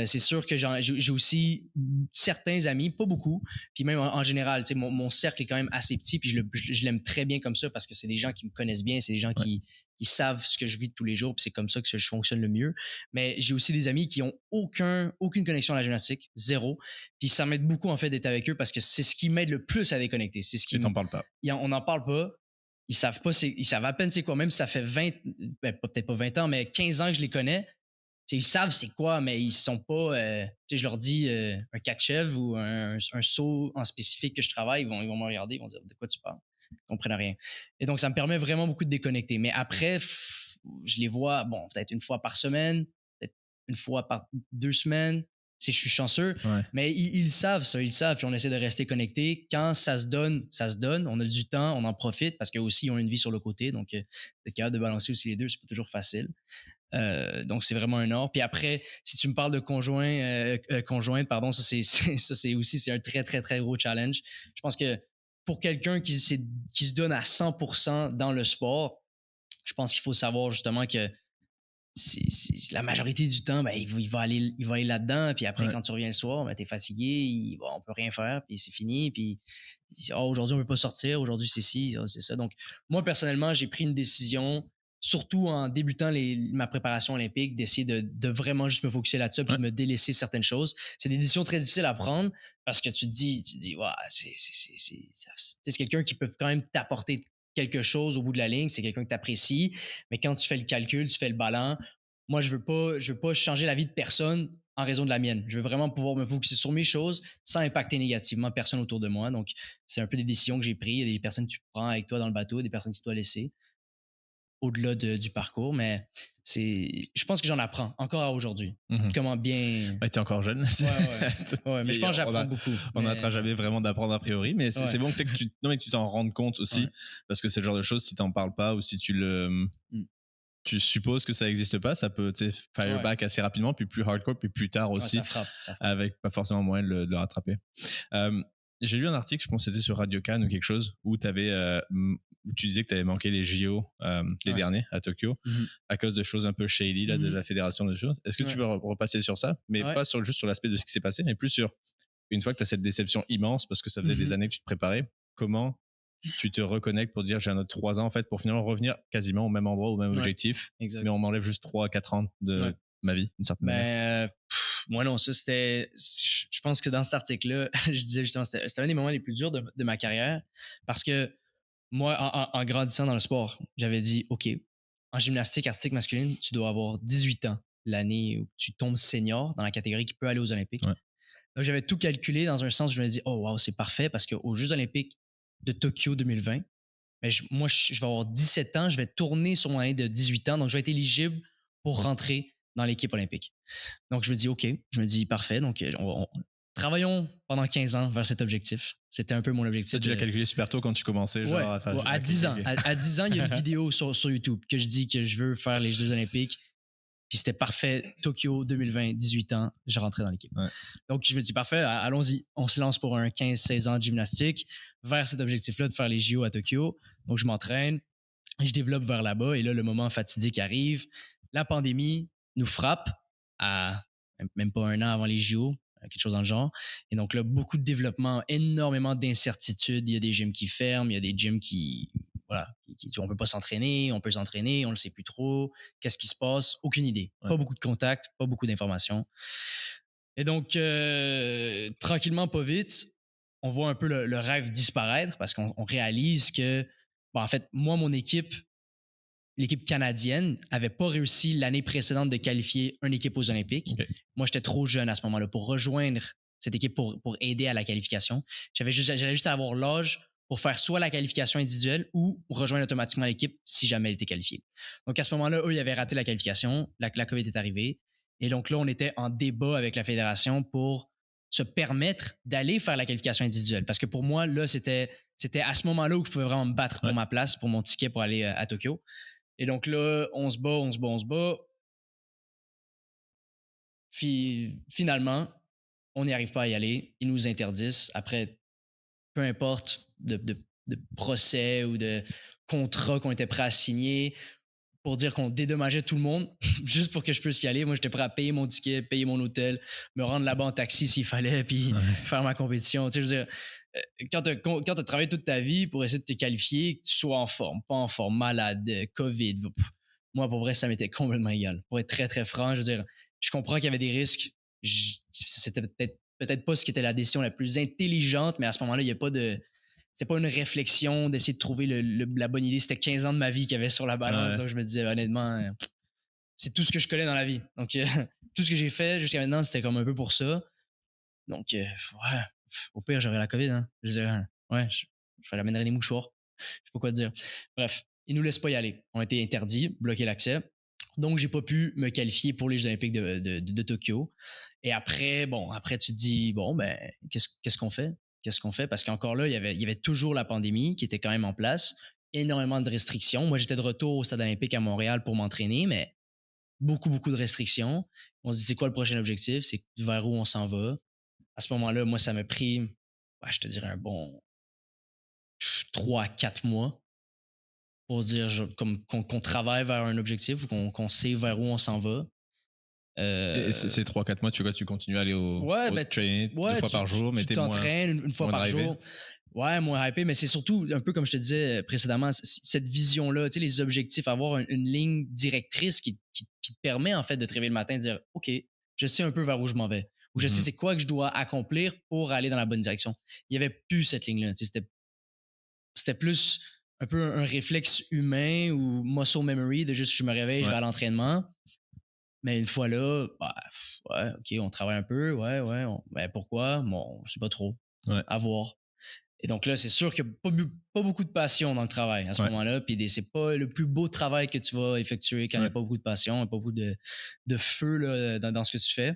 c'est sûr que j'ai aussi certains amis, pas beaucoup, puis même en général, mon cercle est quand même assez petit, puis je l'aime très bien comme ça parce que c'est des gens qui me connaissent bien, c'est des gens qui savent ce que je vis de tous les jours, puis c'est comme ça que je fonctionne le mieux. Mais j'ai aussi des amis qui ont aucune connexion à la gymnastique, zéro. Puis ça m'aide beaucoup en fait d'être avec eux parce que c'est ce qui m'aide le plus à déconnecter. C'est ce qui. Tu t'en parles pas. On n'en parle pas. Ils savent pas, ils savent à peine c'est quoi. Même si ça fait 20, peut-être pas 20 ans, mais 15 ans que je les connais, ils savent c'est quoi, mais ils sont pas. Je leur dis un catch-chèvre ou un saut en spécifique que je travaille, ils vont me regarder, ils vont dire de quoi tu parles. Ils comprennent rien. Et donc, ça me permet vraiment beaucoup de déconnecter. Mais après, je les vois, bon, peut-être une fois par semaine, peut-être une fois par 2 semaines, si je suis chanceux. Ouais. Mais ils savent ça, ils savent. Puis on essaie de rester connectés. Quand ça se donne, ça se donne. On a du temps, on en profite parce qu'eux aussi, ils ont une vie sur le côté. Donc, d'être capable de balancer aussi les deux, c'est pas toujours facile. Donc, c'est vraiment un or. Puis après, si tu me parles de conjointe, pardon, ça, c'est aussi c'est un très, très, très gros challenge. Je pense que pour quelqu'un qui se donne à 100% dans le sport, je pense qu'il faut savoir justement que la majorité du temps, ben, il va aller là-dedans. Puis après, quand tu reviens le soir, ben, tu es fatigué, on peut rien faire, puis c'est fini. Puis aujourd'hui, on ne peut pas sortir, aujourd'hui, c'est ci, c'est ça. Donc, moi, personnellement, j'ai pris une décision, surtout en débutant ma préparation olympique, d'essayer de vraiment juste me focusser là-dessus puis de me délaisser certaines choses. C'est des décisions très difficiles à prendre parce que tu te dis, ouais, c'est quelqu'un qui peut quand même t'apporter quelque chose au bout de la ligne, c'est quelqu'un que tu apprécies, mais quand tu fais le calcul, tu fais le ballon, moi, je veux pas changer la vie de personne en raison de la mienne. Je veux vraiment pouvoir me focuser sur mes choses sans impacter négativement personne autour de moi. Donc, c'est un peu des décisions que j'ai prises. Il y a des personnes que tu prends avec toi dans le bateau, des personnes que tu dois laisser au-delà du parcours, mais je pense que j'en apprends encore à aujourd'hui. Comment bien. Ouais, t'es encore jeune. Ouais, mais je pense que j'apprends beaucoup. On n'arrêtera jamais vraiment d'apprendre a priori, mais c'est bon que tu t'en rendes compte aussi, parce que c'est le genre de choses, si t'en parles pas ou si tu supposes que ça n'existe pas, ça peut fire back assez rapidement, puis plus hardcore, puis plus tard aussi, ça frappe. Avec pas forcément moyen de le rattraper. J'ai lu un article, je pense que c'était sur Radio Cannes ou quelque chose, où tu disais que tu avais manqué les JO les derniers à Tokyo, à cause de choses un peu shady là, de la fédération de choses. Est-ce que tu veux repasser sur ça, mais pas juste sur l'aspect de ce qui s'est passé, mais plus sur une fois que tu as cette déception immense, parce que ça faisait des années que tu te préparais, comment tu te reconnectes pour dire j'ai un autre 3 ans en fait, pour finalement revenir quasiment au même endroit, au même objectif, mais on m'enlève juste 3 à 4 ans de ma vie, d'une certaine manière. Moi non, ça c'était, je pense que dans cet article-là, je disais justement, c'était un des moments les plus durs de ma carrière, parce que moi, en grandissant dans le sport, j'avais dit, OK, en gymnastique artistique masculine, tu dois avoir 18 ans l'année où tu tombes senior dans la catégorie qui peut aller aux Olympiques. Donc, j'avais tout calculé dans un sens où je me dis, oh wow, c'est parfait parce qu'aux Jeux Olympiques de Tokyo 2020, mais moi, je vais avoir 17 ans, je vais tourner sur mon année de 18 ans, donc je vais être éligible pour rentrer dans l'équipe olympique. Donc, je me dis, OK, je me dis, parfait, donc travaillons pendant 15 ans vers cet objectif. C'était un peu mon objectif. Tu l'as calculé super tôt quand tu commençais, genre à 10 ans. À 10 ans, il y a une vidéo sur YouTube que je dis que je veux faire les Jeux Olympiques. Puis c'était parfait. Tokyo 2020, 18 ans, je rentrais dans l'équipe. Donc, je me dis, parfait, allons-y. On se lance pour un 15-16 ans de gymnastique vers cet objectif-là de faire les JO à Tokyo. Donc, je m'entraîne, je développe vers là-bas. Et là, le moment fatidique arrive. La pandémie nous frappe à même pas un an avant les JO, quelque chose dans le genre. Et donc là, beaucoup de développement, énormément d'incertitudes. Il y a des gyms qui ferment, il y a des gyms qui on peut pas s'entraîner, on peut s'entraîner, on le sait plus trop. Qu'est-ce qui se passe? Aucune idée. Pas beaucoup de contacts, pas beaucoup d'informations. Et donc, tranquillement, pas vite, on voit un peu le rêve disparaître parce qu'on réalise que, en fait, moi, mon équipe, l'équipe canadienne, n'avait pas réussi l'année précédente de qualifier une équipe aux Olympiques. Moi, j'étais trop jeune à ce moment-là pour rejoindre cette équipe pour aider à la qualification. J'allais juste avoir l'âge pour faire soit la qualification individuelle ou rejoindre automatiquement l'équipe si jamais elle était qualifiée. Donc, à ce moment-là, eux, ils avaient raté la qualification. La COVID est arrivée. Et donc là, on était en débat avec la fédération pour se permettre d'aller faire la qualification individuelle. Parce que pour moi, là, c'était à ce moment-là où je pouvais vraiment me battre pour ma place, pour mon ticket pour aller à Tokyo. Et donc là, on se bat. Finalement, on n'y arrive pas à y aller. Ils nous interdisent. Après, peu importe de procès ou de contrats qu'on était prêts à signer pour dire qu'on dédommageait tout le monde juste pour que je puisse y aller. Moi, j'étais prêt à payer mon ticket, payer mon hôtel, me rendre là-bas en taxi s'il fallait, puis faire ma compétition. Tu sais, je veux dire, quand tu as travaillé toute ta vie pour essayer de te qualifier, que tu sois en forme, pas en forme, malade, COVID, moi, pour vrai, ça m'était complètement égal. Pour être très, très franc, je veux dire, je comprends qu'il y avait des risques. C'était peut-être pas ce qui était la décision la plus intelligente, mais à ce moment-là, il n'y a pas de. C'était pas une réflexion d'essayer de trouver la bonne idée. C'était 15 ans de ma vie qu'il y avait sur la balance. Donc, je me disais, honnêtement, c'est tout ce que je connais dans la vie. Donc, tout ce que j'ai fait jusqu'à maintenant, c'était comme un peu pour ça. Donc, ouais, au pire, j'aurais la COVID. Hein. Je dirais, ouais, je ramènerais des mouchoirs. Je sais pas quoi te dire. Bref, ils nous laissent pas y aller. On a été interdits, bloqué l'accès. Donc, j'ai pas pu me qualifier pour les Jeux Olympiques de Tokyo. Et après, tu te dis, bon, ben, qu'est-ce qu'on fait? Qu'est-ce qu'on fait? Parce qu'encore là, il y avait toujours la pandémie qui était quand même en place, énormément de restrictions. Moi, j'étais de retour au Stade olympique à Montréal pour m'entraîner, mais beaucoup, beaucoup de restrictions. On se dit, c'est quoi le prochain objectif? C'est vers où on s'en va? À ce moment-là, moi, ça m'a pris, je te dirais, un bon 3-4 mois pour dire qu'on travaille vers un objectif ou qu'on sait vers où on s'en va. Et ces 3-4 mois, tu vois, tu continues à aller au training 2 fois par jour, mais tu t'entraînes une fois par jour. Ouais, moins hypé, mais c'est surtout un peu comme je te disais précédemment, cette vision-là, tu sais, les objectifs, avoir une ligne directrice qui te permet en fait de te réveiller le matin et de dire OK, je sais un peu vers où je m'en vais, ou je sais c'est quoi que je dois accomplir pour aller dans la bonne direction. Il n'y avait plus cette ligne-là. Tu sais, c'était plus un peu un réflexe humain ou muscle memory de juste je me réveille, je vais à l'entraînement. Mais une fois là, ouais, OK, on travaille un peu, ouais, ben pourquoi? Bon, je sais pas trop. À voir. Et donc là, c'est sûr qu'il n'y a pas beaucoup de passion dans le travail à ce moment-là. Puis c'est pas le plus beau travail que tu vas effectuer quand il n'y a pas beaucoup de passion, pas beaucoup de feu là, dans ce que tu fais.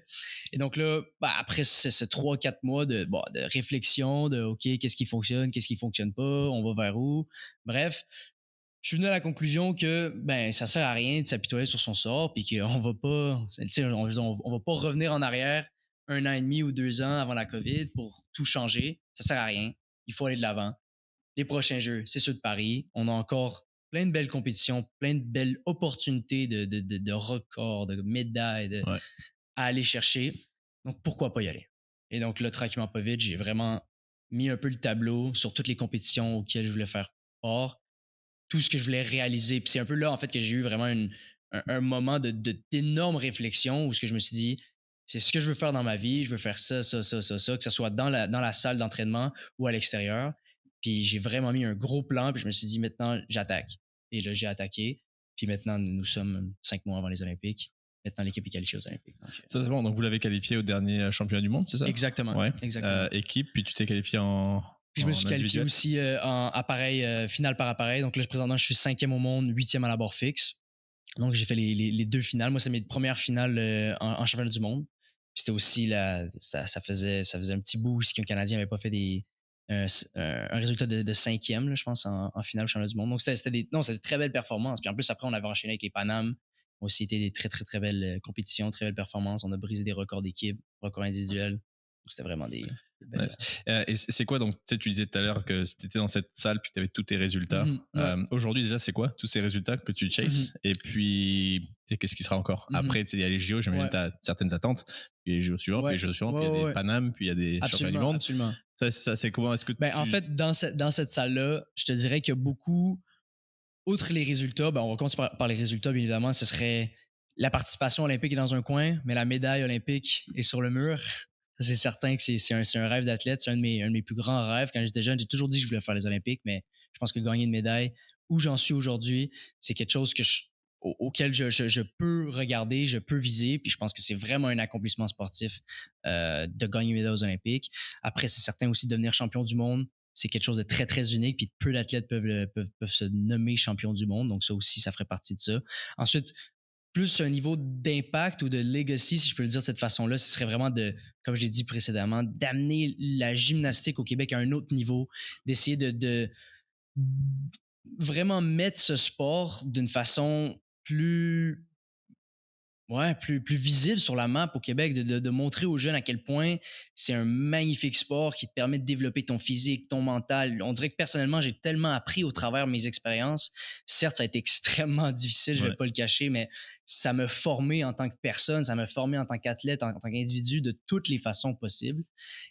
Et donc là, après ce 3-4 mois de réflexion, de OK, qu'est-ce qui fonctionne pas, on va vers où? Bref, je suis venu à la conclusion que ça sert à rien de s'apitoyer sur son sort, puis qu'on va pas, on va pas revenir en arrière 1 an et demi ou 2 ans avant la COVID pour tout changer. Ça sert à rien. Il faut aller de l'avant. Les prochains Jeux, c'est ceux de Paris. On a encore plein de belles compétitions, plein de belles opportunités de records, de médailles à aller chercher. Donc, pourquoi pas y aller? Et donc, là, tranquillement, pas vite, j'ai vraiment mis un peu le tableau sur toutes les compétitions auxquelles je voulais faire part, tout ce que je voulais réaliser. Puis c'est un peu là, en fait, que j'ai eu vraiment un moment d'énorme réflexion où ce que je me suis dit, c'est ce que je veux faire dans ma vie, je veux faire ça, que ce soit dans la salle d'entraînement ou à l'extérieur. Puis j'ai vraiment mis un gros plan, puis je me suis dit, maintenant, j'attaque. Et là, j'ai attaqué. Puis maintenant, nous sommes 5 mois avant les Olympiques. Maintenant, l'équipe est qualifiée aux Olympiques. Donc, ça, c'est bon. Donc, vous l'avez qualifié au dernier championnat du monde, c'est ça? Exactement. Ouais. Exactement. Équipe, puis tu t'es qualifié puis je me suis qualifié aussi en appareil, finale par appareil. Donc là, présentement, je suis 5e au monde, 8e à la barre fixe. Donc j'ai fait les 2 finales. Moi, c'est mes premières finales en championnat du monde. Puis c'était aussi, ça faisait un petit bout aussi qu'un Canadien n'avait pas fait un résultat de 5e, là, je pense, en finale au championnat du monde. Donc c'était des très belles performances. Puis en plus, après, on avait enchaîné avec les Panam. Aussi été des très, très, très belles compétitions, très belles performances. On a brisé des records d'équipe, records individuels. Donc c'était vraiment des belles et c'est quoi, donc tu disais tout à l'heure que tu étais dans cette salle puis tu avais tous tes résultats. Aujourd'hui, déjà, c'est quoi tous ces résultats que tu chases? Et puis, qu'est-ce qui sera encore? Après, il y a les JO, j'imagine que tu as certaines attentes. Puis les JO suivants, puis les JO suivants, puis il y a des Panam, puis il y a des championnats du monde. Absolument. Ça, c'est comment? Est-ce que en fait, dans cette salle-là, je te dirais qu'il y a beaucoup, outre les résultats, on va commencer par les résultats, bien évidemment, ce serait la participation olympique est dans un coin, mais la médaille olympique est sur le mur. Ça, c'est certain que c'est un rêve d'athlète. C'est un de mes plus grands rêves. Quand j'étais jeune, j'ai toujours dit que je voulais faire les Olympiques, mais je pense que gagner une médaille, où j'en suis aujourd'hui, c'est quelque chose auquel je peux regarder, je peux viser. Puis je pense que c'est vraiment un accomplissement sportif de gagner une médaille aux Olympiques. Après, c'est certain aussi de devenir champion du monde. C'est quelque chose de très, très unique. Puis peu d'athlètes peuvent se nommer champion du monde. Donc ça aussi, ça ferait partie de ça. Ensuite, plus un niveau d'impact ou de legacy, si je peux le dire de cette façon-là, ce serait vraiment comme je l'ai dit précédemment, d'amener la gymnastique au Québec à un autre niveau, d'essayer vraiment mettre ce sport d'une façon plus plus visible sur la map au Québec, de montrer aux jeunes à quel point c'est un magnifique sport qui te permet de développer ton physique, ton mental. On dirait que personnellement, j'ai tellement appris au travers de mes expériences. Certes, ça a été extrêmement difficile, je ne vais pas le cacher, mais ça m'a formé en tant que personne, ça m'a formé en tant qu'athlète, en tant qu'individu de toutes les façons possibles.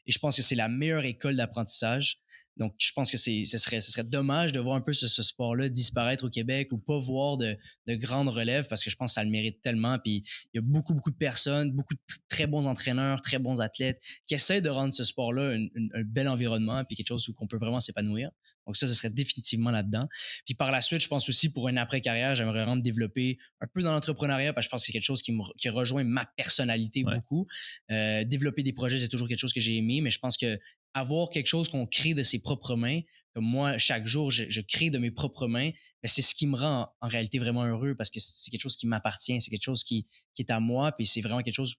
Et je pense que c'est la meilleure école d'apprentissage. Donc, je pense que ce serait dommage de voir un peu ce sport-là disparaître au Québec ou pas voir de grandes relèves parce que je pense que ça le mérite tellement. Puis, il y a beaucoup, beaucoup de personnes, beaucoup de très bons entraîneurs, très bons athlètes qui essaient de rendre ce sport-là un bel environnement puis quelque chose où on peut vraiment s'épanouir. Donc ça, ce serait définitivement là-dedans. Puis par la suite, je pense aussi pour une après-carrière, j'aimerais vraiment me développer un peu dans l'entrepreneuriat parce que je pense que c'est quelque chose qui rejoint ma personnalité beaucoup. Développer des projets, c'est toujours quelque chose que j'ai aimé, mais je pense que avoir quelque chose qu'on crée de ses propres mains, comme moi, chaque jour, je crée de mes propres mains, ben, c'est ce qui me rend en réalité vraiment heureux parce que c'est quelque chose qui m'appartient, c'est quelque chose qui est à moi, puis c'est vraiment quelque chose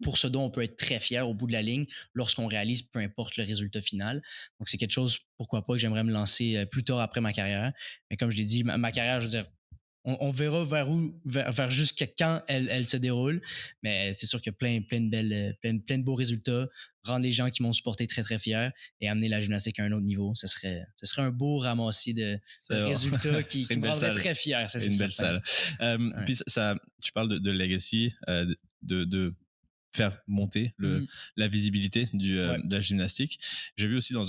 pour ce dont on peut être très fier au bout de la ligne lorsqu'on réalise, peu importe le résultat final. Donc, c'est quelque chose, pourquoi pas, que j'aimerais me lancer plus tard après ma carrière. Mais comme je l'ai dit, ma carrière, je veux dire, on verra vers jusqu'à quand elle se déroule. Mais c'est sûr qu'il y a plein de beaux résultats, rendre les gens qui m'ont supporté très, très fiers et amener la gymnastique à un autre niveau. Ce serait un beau ramassis de résultats qui me rendrait très fier. Ça, c'est une belle salle. Puis tu parles de legacy, de faire monter la visibilité de la gymnastique. J'ai vu aussi dans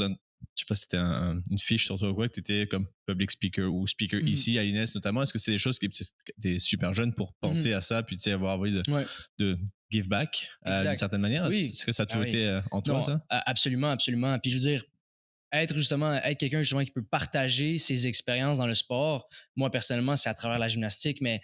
je sais pas si c'était une fiche sur toi ou quoi, que tu étais comme public speaker ou speaker ici à l'INES notamment. Est-ce que c'est des choses qui étaient super jeune pour penser à ça, puis tu sais, avoir envie de give back d'une certaine manière? Oui. Est-ce que ça a toujours été en toi, ça? Absolument, absolument. Puis je veux dire, être quelqu'un justement qui peut partager ses expériences dans le sport. Moi, personnellement, c'est à travers la gymnastique, mais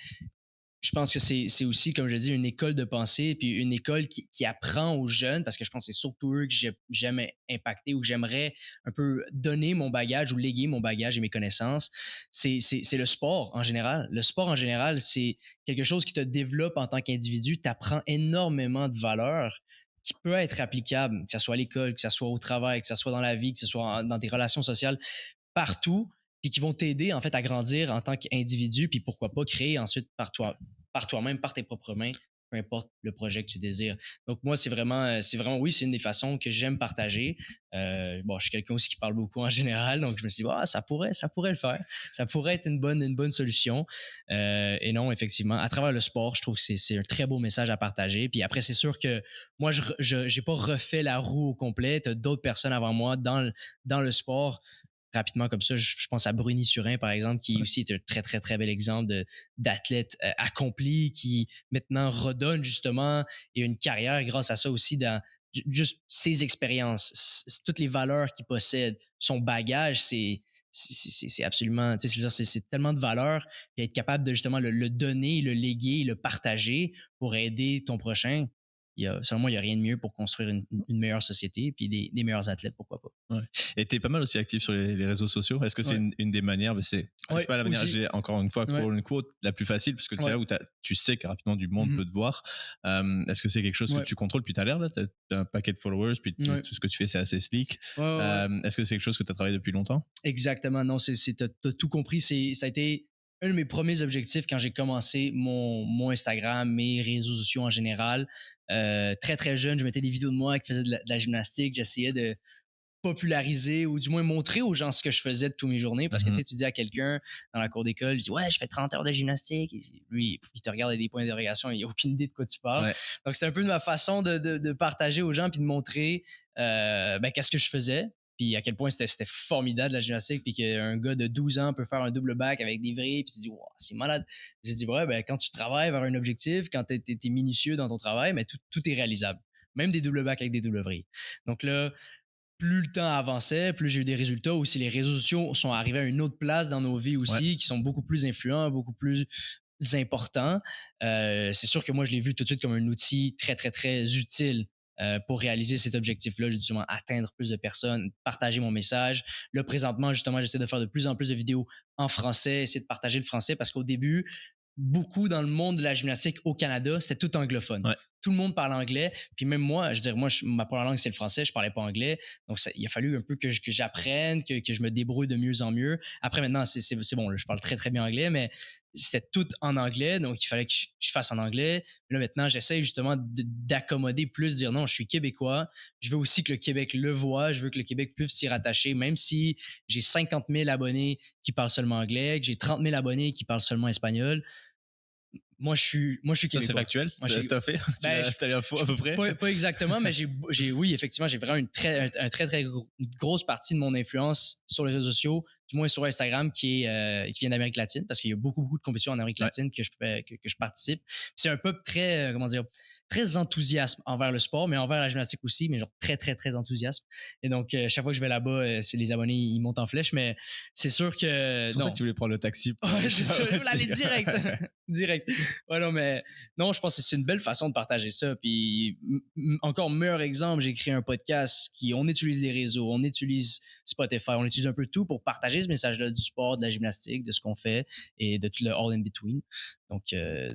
je pense que c'est aussi, comme je dis, une école de pensée, puis une école qui apprend aux jeunes, parce que je pense que c'est surtout eux que j'aime impacter ou que j'aimerais un peu donner mon bagage ou léguer mon bagage et mes connaissances. C'est le sport en général. Le sport en général, c'est quelque chose qui te développe en tant qu'individu. Tu apprends énormément de valeurs qui peut être applicable, que ce soit à l'école, que ce soit au travail, que ce soit dans la vie, que ce soit dans tes relations sociales, partout, puis qui vont t'aider en fait à grandir en tant qu'individu, puis pourquoi pas créer ensuite par toi-même, par tes propres mains, peu importe le projet que tu désires. Donc moi, c'est vraiment, oui, c'est une des façons que j'aime partager. Bon, je suis quelqu'un aussi qui parle beaucoup en général, donc je me suis dit, ça pourrait le faire. Ça pourrait être une bonne solution. Et non, effectivement, à travers le sport, je trouve que c'est un très beau message à partager. Puis après, c'est sûr que moi, je n'ai pas refait la roue au complet. Tu as d'autres personnes avant moi dans le sport. Rapidement comme ça, je pense à Bruni Surin, par exemple, qui aussi est un très, très, très bel exemple d'athlète accompli qui maintenant redonne justement et une carrière grâce à ça aussi dans juste ses expériences, toutes les valeurs qu'il possède, son bagage, c'est absolument, tu sais, c'est tellement de valeur et être capable de justement le donner, le léguer, le partager pour aider ton prochain. Selon moi, il n'y a rien de mieux pour construire une meilleure société puis des meilleurs athlètes, pourquoi pas. Ouais. Et tu es pas mal aussi actif sur les réseaux sociaux. Est-ce que c'est une des manières, c'est pas la manière, encore une fois, la plus facile, parce que c'est là où tu sais que rapidement du monde peut te voir. Est-ce que c'est quelque chose que tu contrôles? Puis tu as l'air, là, tu as un paquet de followers, puis tout ce que tu fais, c'est assez sleek. Est-ce que c'est quelque chose que tu as travaillé depuis longtemps? Exactement, non, tu as tout compris. Ça a été un de mes premiers objectifs quand j'ai commencé mon Instagram, mes réseaux sociaux en général. Très, très jeune, je mettais des vidéos de moi qui faisaient de la gymnastique. J'essayais de populariser ou du moins montrer aux gens ce que je faisais de tous mes journées parce que tu dis à quelqu'un dans la cour d'école, il dit je fais 30 heures de gymnastique. Et lui, il te regarde avec des points d'interrogation, il n'a aucune idée de quoi tu parles. Donc, c'était un peu ma façon de partager aux gens puis de montrer qu'est-ce que je faisais. Puis à quel point c'était formidable la gymnastique, puis qu'un gars de 12 ans peut faire un double back avec des vrilles, puis tu te dis, c'est malade. J'ai dit, quand tu travailles vers un objectif, quand tu es minutieux dans ton travail, mais tout est réalisable. Même des double backs avec des double vrilles. Donc là, plus le temps avançait, plus j'ai eu des résultats. Aussi, les réseaux sociaux sont arrivés à une autre place dans nos vies aussi, qui sont beaucoup plus influents, beaucoup plus importants. C'est sûr que moi, je l'ai vu tout de suite comme un outil très, très, très utile pour réaliser cet objectif-là, justement, atteindre plus de personnes, partager mon message. Là, présentement, justement, j'essaie de faire de plus en plus de vidéos en français, essayer de partager le français parce qu'au début, beaucoup dans le monde de la gymnastique au Canada, c'était tout anglophone. tout le monde parle anglais. Puis même moi, je veux dire, moi, ma première langue, c'est le français. Je parlais pas anglais. Donc, il a fallu un peu que j'apprenne, que je me débrouille de mieux en mieux. Après, maintenant, c'est bon, là, je parle très, très bien anglais, mais c'était tout en anglais. Donc, il fallait que je fasse en anglais. Là, maintenant, j'essaie justement d'accommoder plus, dire non, je suis québécois. Je veux aussi que le Québec le voit. Je veux que le Québec puisse s'y rattacher, même si j'ai 50 000 abonnés qui parlent seulement anglais, que j'ai 30 000 abonnés qui parlent seulement espagnol. Moi, je suis Ça, c'est québécois. factuel? C'est stuffé? Ben, tu as l'info à peu près? Pas exactement, mais oui, effectivement, j'ai vraiment une très, une grosse partie de mon influence sur les réseaux sociaux, du moins sur Instagram, qui vient d'Amérique latine, parce qu'il y a beaucoup, beaucoup de compétitions en Amérique latine que je participe. Puis c'est un peuple très, comment dire, très enthousiaste envers le sport, mais envers la gymnastique aussi, mais genre très, très, très enthousiaste. Et donc, chaque fois que je vais là-bas, c'est les abonnés, ils montent en flèche, mais c'est sûr que. C'est pour ça que tu voulais prendre le taxi. Ouais, je voulais aller direct. Direct. Ouais, non, mais non, je pense que c'est une belle façon de partager ça. Puis, encore meilleur exemple, j'ai créé un podcast on utilise les réseaux, on utilise Spotify, on utilise un peu tout pour partager ce message-là du sport, de la gymnastique, de ce qu'on fait et de tout le all in between. Donc,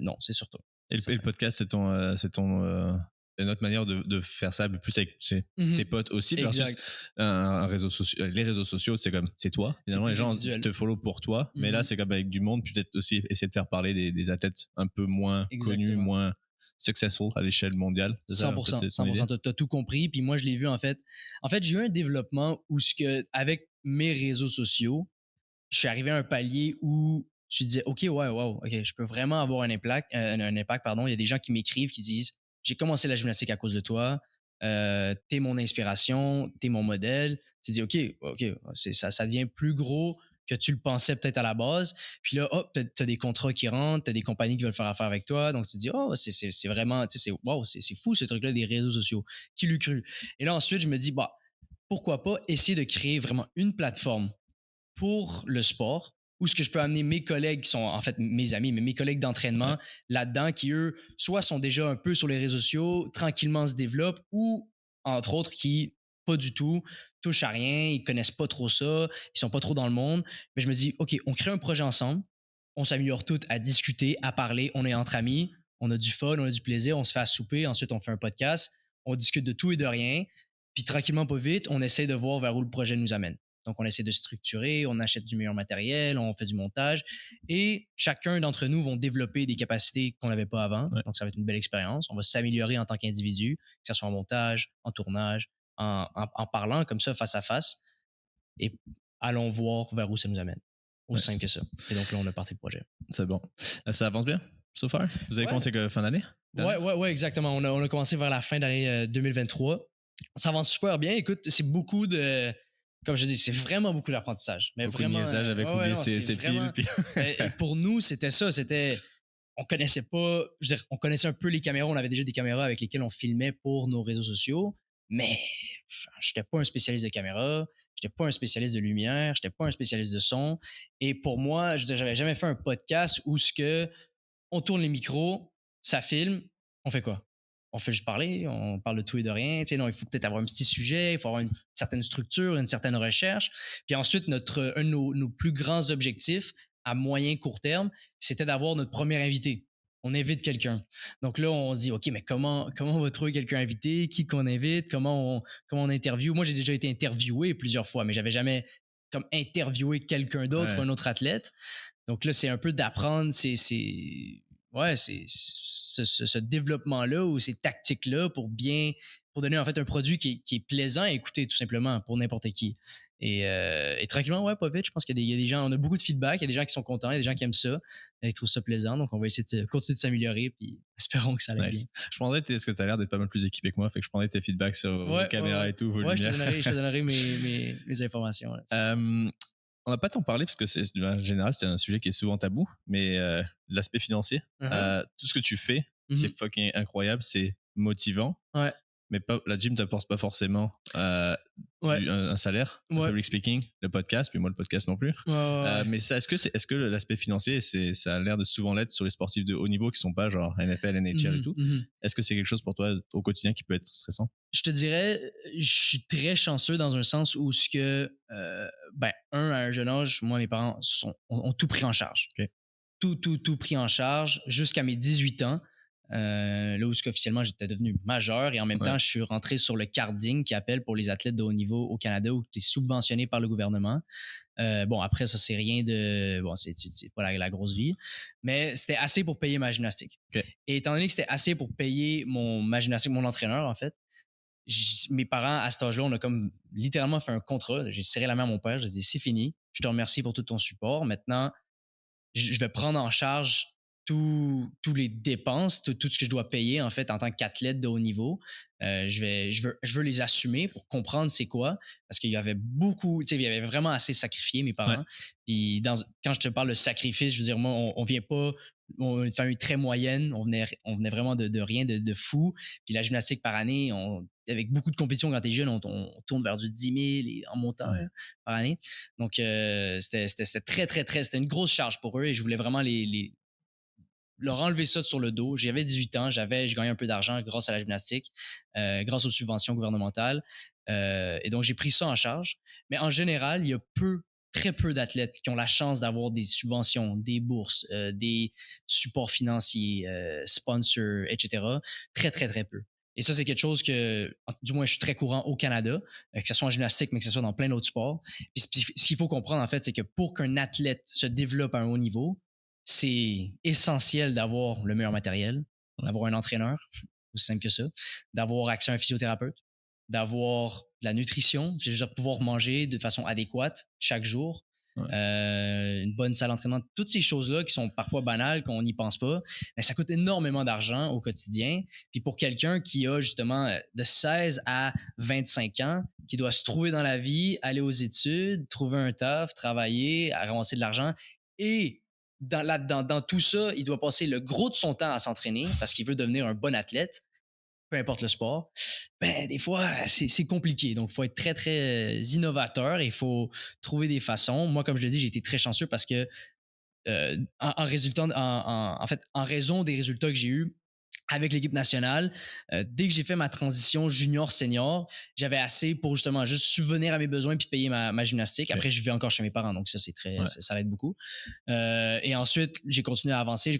non, c'est surtout. Et le podcast, c'est une autre manière de faire ça, plus avec tes potes aussi. Versus un réseau social. Les réseaux sociaux, c'est toi. Finalement, les gens te follow pour toi. Mais là, c'est comme avec du monde, peut-être aussi essayer de faire parler des athlètes un peu moins connus, moins successful à l'échelle mondiale. 100%. 100%. Tu as tout compris. Puis moi, je l'ai vu en fait. En fait, j'ai eu un développement où avec mes réseaux sociaux, je suis arrivé à un palier où tu disais, OK, OK, je peux vraiment avoir un impact. Pardon. Il y a des gens qui m'écrivent, qui disent, j'ai commencé la gymnastique à cause de toi. T'es mon inspiration, t'es mon modèle. Tu dis, OK, ça devient plus gros que tu le pensais peut-être à la base. Puis là, hop, t'as des contrats qui rentrent, t'as des compagnies qui veulent faire affaire avec toi. Donc, tu te dis, oh, c'est vraiment, tu sais, c'est fou ce truc-là des réseaux sociaux. Qui l'eût cru? Et là, ensuite, je me dis, bah, pourquoi pas essayer de créer vraiment une plateforme pour le sport, où ce que je peux amener mes collègues qui sont en fait mes amis, mais mes collègues d'entraînement là-dedans, qui eux, soit sont déjà un peu sur les réseaux sociaux, tranquillement se développent, ou entre autres qui, pas du tout, touchent à rien, ils connaissent pas trop ça, ils sont pas trop dans le monde. Mais je me dis, OK, on crée un projet ensemble, on s'améliore tous à discuter, à parler, on est entre amis, on a du fun, on a du plaisir, on se fait à souper, ensuite on fait un podcast, on discute de tout et de rien, puis tranquillement, pas vite, on essaie de voir vers où le projet nous amène. Donc, on essaie de structurer, on achète du meilleur matériel, on fait du montage et chacun d'entre nous vont développer des capacités qu'on n'avait pas avant. Donc, ça va être une belle expérience. On va s'améliorer en tant qu'individu, que ce soit en montage, en tournage, en parlant comme ça face à face et allons voir vers où ça nous amène. Aussi simple que ça. Et donc là, on a parti le projet. C'est bon. Ça avance bien, so far? Vous avez commencé fin d'année? Ouais, exactement. On a commencé vers la fin d'année 2023. Ça avance super bien. Écoute, c'est beaucoup de... Comme je dis, c'est vraiment beaucoup d'apprentissage. Mais beaucoup vraiment, de niaisage avec oublier ses piles. Puis... et pour nous, c'était ça. On connaissait pas... Je veux dire, on connaissait un peu les caméras. On avait déjà des caméras avec lesquelles on filmait pour nos réseaux sociaux. Mais je n'étais pas un spécialiste de caméra. Je n'étais pas un spécialiste de lumière. Je n'étais pas un spécialiste de son. Et pour moi, je veux dire, j'avais jamais fait un podcast où on tourne les micros, ça filme, on fait quoi? On fait juste parler, on parle de tout et de rien. Tu sais, non, il faut peut-être avoir un petit sujet, il faut avoir une certaine structure, une certaine recherche. Puis ensuite, un de nos plus grands objectifs à moyen court terme, c'était d'avoir notre premier invité. On invite quelqu'un. Donc là, on se dit, OK, mais comment on va trouver quelqu'un invité? Qui qu'on invite? Comment on interviewe? Moi, j'ai déjà été interviewé plusieurs fois, mais j'avais jamais comme interviewé quelqu'un d'autre, un autre athlète. Donc là, c'est un peu d'apprendre c'est ce développement-là ou ces tactiques-là pour donner en fait un produit qui est plaisant à écouter tout simplement pour n'importe qui. Et tranquillement, pas vite, je pense qu'il y a des gens, on a beaucoup de feedback, il y a des gens qui sont contents, il y a des gens qui aiment ça, ils trouvent ça plaisant, donc on va essayer de continuer de s'améliorer, puis espérons que ça aille bien. Je prendrais, parce que tu as l'air d'être pas mal plus équipé que moi, fait que je prendrais tes feedbacks sur vos caméras et tout, vos lumières. Je te donnerai mes informations. On n'a pas tant parlé parce que en général, c'est un sujet qui est souvent tabou, mais l'aspect financier, tout ce que tu fais, c'est fucking incroyable, c'est motivant. Ouais. Mais la gym t'apporte pas forcément un salaire, le public speaking, le podcast, puis moi le podcast non plus. Mais est-ce que l'aspect financier, ça a l'air de souvent l'être sur les sportifs de haut niveau qui sont pas genre NFL, NHL et tout. Est-ce que c'est quelque chose pour toi au quotidien qui peut être stressant? Je te dirais, je suis très chanceux dans un sens où à un jeune âge, moi mes parents ont tout pris en charge. Okay. Tout pris en charge jusqu'à mes 18 ans. là où officiellement j'étais devenu majeur et en même temps, je suis rentré sur le carding qui appelle pour les athlètes de haut niveau au Canada où tu es subventionné par le gouvernement. Bon, après, ça, c'est rien de. Bon, c'est pas la grosse vie, mais c'était assez pour payer ma gymnastique. Okay. Et étant donné que c'était assez pour payer ma gymnastique, mon entraîneur, en fait, mes parents, à cet âge-là, on a comme littéralement fait un contrat. J'ai serré la main à mon père. J'ai dit, c'est fini. Je te remercie pour tout ton support. Maintenant, je vais prendre en charge tous les dépenses, tout ce que je dois payer en fait en tant qu'athlète de haut niveau. Je veux les assumer pour comprendre c'est quoi, parce qu'il y avait beaucoup, tu sais, il y avait vraiment assez sacrifié mes parents. Puis quand je te parle de sacrifice, je veux dire, moi, on vient pas, on est une famille très moyenne, on venait vraiment de rien de fou. Puis la gymnastique par année, avec beaucoup de compétitions quand t'es jeune, on tourne vers du 10 000 en montant par année. Donc, c'était très, très, très. C'était une grosse charge pour eux et je voulais vraiment leur enlever ça sur le dos. J'avais 18 ans, je gagnais un peu d'argent grâce à la gymnastique, grâce aux subventions gouvernementales. Et donc, j'ai pris ça en charge. Mais en général, il y a très peu d'athlètes qui ont la chance d'avoir des subventions, des bourses, des supports financiers, sponsors, etc. Très, très, très peu. Et ça, c'est quelque chose que, du moins, je suis très courant au Canada, que ce soit en gymnastique, mais que ce soit dans plein d'autres sports. Puis ce qu'il faut comprendre, en fait, c'est que pour qu'un athlète se développe à un haut niveau, c'est essentiel d'avoir le meilleur matériel, d'avoir un entraîneur, aussi simple que ça, d'avoir accès à un physiothérapeute, d'avoir de la nutrition, c'est-à-dire pouvoir manger de façon adéquate chaque jour, une bonne salle d'entraînement, toutes ces choses-là qui sont parfois banales, qu'on n'y pense pas, mais ça coûte énormément d'argent au quotidien. Puis pour quelqu'un qui a justement de 16 à 25 ans, qui doit se trouver dans la vie, aller aux études, trouver un taf, travailler, ramasser de l'argent et dans tout ça, il doit passer le gros de son temps à s'entraîner parce qu'il veut devenir un bon athlète, peu importe le sport. Ben, des fois, c'est compliqué. Donc, il faut être très, très innovateur et il faut trouver des façons. Moi, comme je l'ai dit, j'ai été très chanceux parce que, en fait, en raison des résultats que j'ai eus, avec l'équipe nationale, dès que j'ai fait ma transition junior-senior, j'avais assez pour justement juste subvenir à mes besoins puis payer ma gymnastique. Après, je vivais encore chez mes parents, donc ça, ça l'aide beaucoup. Et ensuite, j'ai continué à avancer.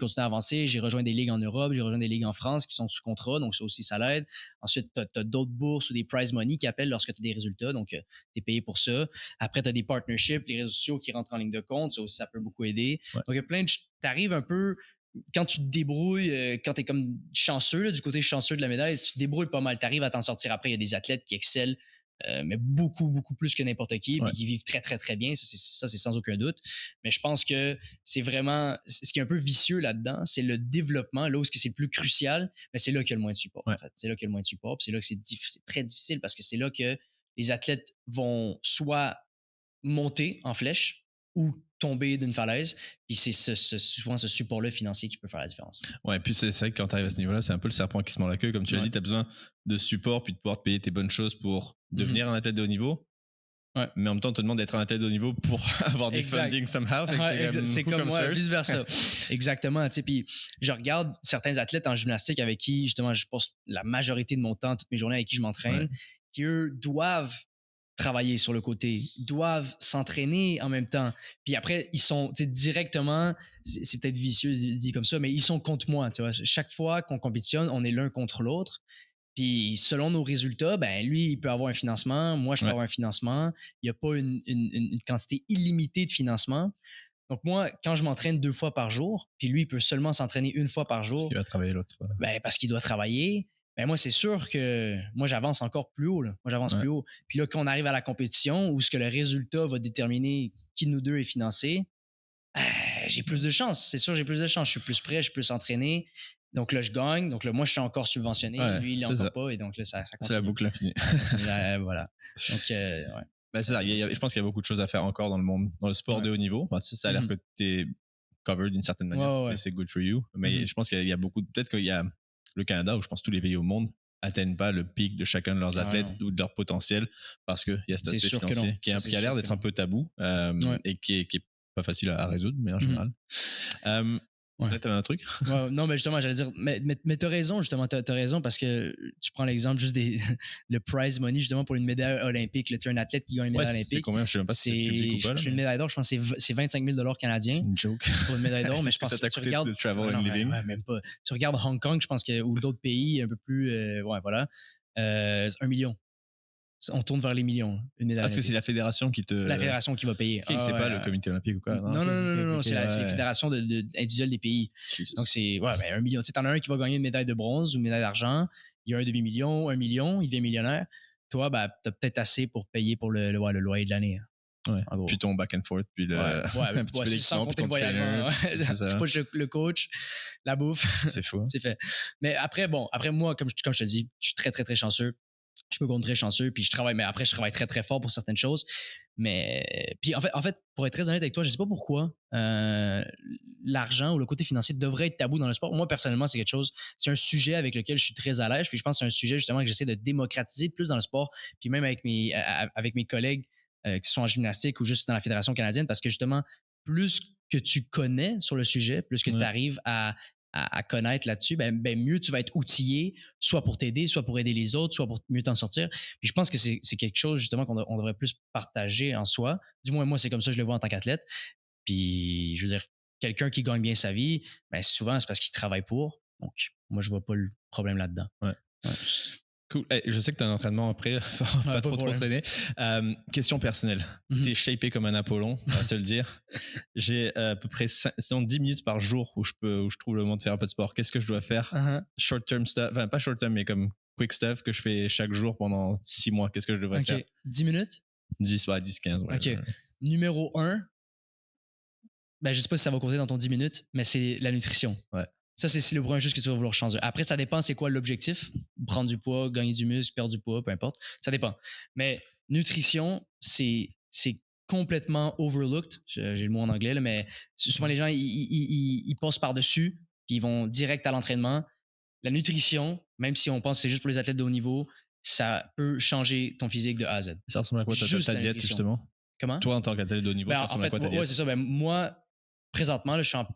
J'ai rejoint des ligues en Europe, j'ai rejoint des ligues en France qui sont sous contrat, donc ça aussi, ça l'aide. Ensuite, tu as d'autres bourses ou des prize money qui appellent lorsque tu as des résultats, donc tu es payé pour ça. Après, tu as des partnerships, les réseaux sociaux qui rentrent en ligne de compte, ça aussi, ça peut beaucoup aider. Donc, il y a plein de... Tu arrives un peu quand tu te débrouilles, quand tu es comme chanceux, là, du côté chanceux de la médaille, tu te débrouilles pas mal. Tu arrives à t'en sortir après. Il y a des athlètes qui excellent, mais beaucoup, beaucoup plus que n'importe qui, mais qui vivent très, très, très bien. Ça, c'est sans aucun doute. Mais je pense que c'est vraiment ce qui est un peu vicieux là-dedans, c'est le développement. Là où c'est le plus crucial, mais c'est là qu'il y a le moins de support. En fait. C'est là qu'il y a le moins de support. Puis c'est là que c'est très difficile parce que c'est là que les athlètes vont soit monter en flèche ou tomber d'une falaise. Puis c'est souvent ce support-là financier qui peut faire la différence. Ouais, et puis c'est vrai que quand tu arrives à ce niveau-là, c'est un peu le serpent qui se mord la queue. Comme tu l'as dit, tu as besoin de support puis de pouvoir te payer tes bonnes choses pour devenir un athlète de haut niveau. Ouais. Mais en même temps, on te demande d'être un athlète de haut niveau pour avoir du funding somehow. C'est comme moi, vice-versa. Exactement. Puis je regarde certains athlètes en gymnastique avec qui, justement, je passe la majorité de mon temps, toutes mes journées avec qui je m'entraîne, qui, eux, doivent travailler sur le côté, doivent s'entraîner en même temps. Puis après, ils sont directement, c'est peut-être vicieux dit comme ça, mais ils sont contre moi. Tu vois. Chaque fois qu'on compétitionne, on est l'un contre l'autre. Puis selon nos résultats, ben lui, il peut avoir un financement, moi, je peux avoir un financement. Il n'y a pas une quantité illimitée de financement. Donc moi, quand je m'entraîne 2 fois par jour, puis lui, il peut seulement s'entraîner 1 fois par jour. Parce qu'il va travailler l'autre. Ben, parce qu'il doit travailler. Ben moi, c'est sûr que moi, j'avance encore plus haut. Là. Moi, j'avance plus haut. Puis là, quand on arrive à la compétition où ce que le résultat va déterminer qui de nous deux est financé, j'ai plus de chance. C'est sûr, j'ai plus de chance. Je suis plus prêt, je suis plus entraîné. Donc là, je gagne. Donc là, moi, je suis encore subventionné. Lui, il n'en peut pas. Et donc là, ça continue. C'est la boucle infinie. Voilà. Donc, c'est ça. Je pense qu'il y a beaucoup de choses à faire encore dans le monde, dans le sport de haut niveau. Enfin, ça a l'air que tu es covered d'une certaine manière. Et c'est good for you. Mais je pense qu'il y a beaucoup. Peut-être qu'il y a le Canada, où je pense que tous les pays au monde atteignent pas le pic de chacun de leurs athlètes ou de leur potentiel parce qu'il y a cet aspect financier qui a l'air d'être un peu tabou et qui est pas facile à résoudre, mais en général. Là, t'avais un truc? Ouais, non, mais justement, j'allais dire, mais t'as raison, justement, t'as raison, parce que tu prends l'exemple juste le prize money, justement, pour une médaille olympique. Là, tu sais, un athlète qui gagne une médaille olympique. C'est combien? Je sais même pas si c'est public ou pas. Je fais une médaille d'or, je pense que c'est 25 000 canadiens. C'est une joke. Pour une médaille d'or, mais je pense que tu regardes. De travel and living. Ouais, même pas. Tu regardes Hong Kong, je pense que, ou d'autres pays un peu plus. Ouais, voilà. 1 million. On tourne vers les millions. Une médaille parce que c'est la fédération qui te. La fédération qui va payer. C'est pas le comité olympique ou quoi. Non, c'est les fédérations individuelles des pays. Jesus. Donc, c'est 1 million. Tu sais, t'en as un qui va gagner une médaille de bronze ou une médaille d'argent. Il y a un demi-million, 1 million, il devient millionnaire. Toi, t'as peut-être assez pour payer pour le loyer de l'année. Ouais. Puis ton back and forth, puis un petit peu sans compter le voyagement. Tu pushes le coach, la bouffe. C'est fou. C'est fait. Mais après moi, comme je te dis, je suis très, très, très chanceux. Je me compte très chanceux, puis je travaille très, très fort pour certaines choses. Mais, puis en fait, pour être très honnête avec toi, je sais pas pourquoi l'argent ou le côté financier devrait être tabou dans le sport. Moi, personnellement, c'est un sujet avec lequel je suis très à l'aise. Puis je pense que c'est un sujet justement que j'essaie de démocratiser plus dans le sport. Puis même avec mes collègues qui sont en gymnastique ou juste dans la Fédération canadienne, parce que justement, plus que tu connais sur le sujet, plus que tu arrives à connaître là-dessus, ben mieux tu vas être outillé, soit pour t'aider, soit pour aider les autres, soit pour mieux t'en sortir. Puis je pense que c'est quelque chose justement qu'on devrait plus partager en soi. Du moins, moi, c'est comme ça que je le vois en tant qu'athlète. Puis, je veux dire, quelqu'un qui gagne bien sa vie, ben souvent, c'est parce qu'il travaille pour. Donc, moi, je vois pas le problème là-dedans. Ouais. Cool. Hey, je sais que tu as un entraînement après, pas trop traîner. Question personnelle. T'es shapé comme un Apollon, on va se le dire. J'ai à peu près 10 minutes par jour où je trouve le moment de faire un peu de sport. Qu'est-ce que je dois faire? Short-term stuff, enfin pas short-term, mais comme quick stuff que je fais chaque jour pendant 6 mois. Qu'est-ce que je devrais faire? 10 minutes? 10, 15. Ouais, OK. Numéro 1, ben, je sais pas si ça va compter dans ton 10 minutes, mais c'est la nutrition. Ouais. Ça, c'est le premier chose que tu vas vouloir changer. Après, ça dépend c'est quoi l'objectif. Prendre du poids, gagner du muscle, perdre du poids, peu importe. Ça dépend. Mais nutrition, c'est complètement overlooked. J'ai le mot en anglais, là, mais souvent les gens, ils passent par-dessus, puis ils vont direct à l'entraînement. La nutrition, même si on pense que c'est juste pour les athlètes de haut niveau, ça peut changer ton physique de A à Z. Ça ressemble à quoi ta diète, justement? Comment? Toi, en tant qu'athlète de haut niveau, ça ressemble à quoi ta diète? Ouais, c'est ça. Ben, moi, présentement, là, je suis en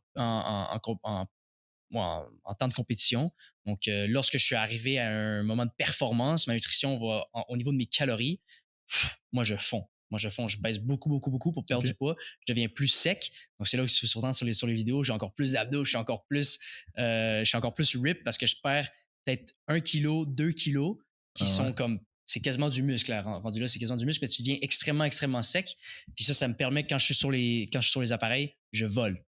temps de compétition. Donc, lorsque je suis arrivé à un moment de performance, ma nutrition va, au niveau de mes calories, moi, je fonds. Je baisse beaucoup, beaucoup, beaucoup pour perdre du poids. Je deviens plus sec. Donc, c'est là que souvent sur les vidéos, j'ai encore plus d'abdos, je suis encore plus rip parce que je perds peut-être 1 kilo, 2 kilos qui sont comme. C'est quasiment du muscle. Là. Rendu là, c'est quasiment du muscle, mais tu deviens extrêmement, extrêmement sec. Puis ça me permet, quand je suis sur les appareils, je vole.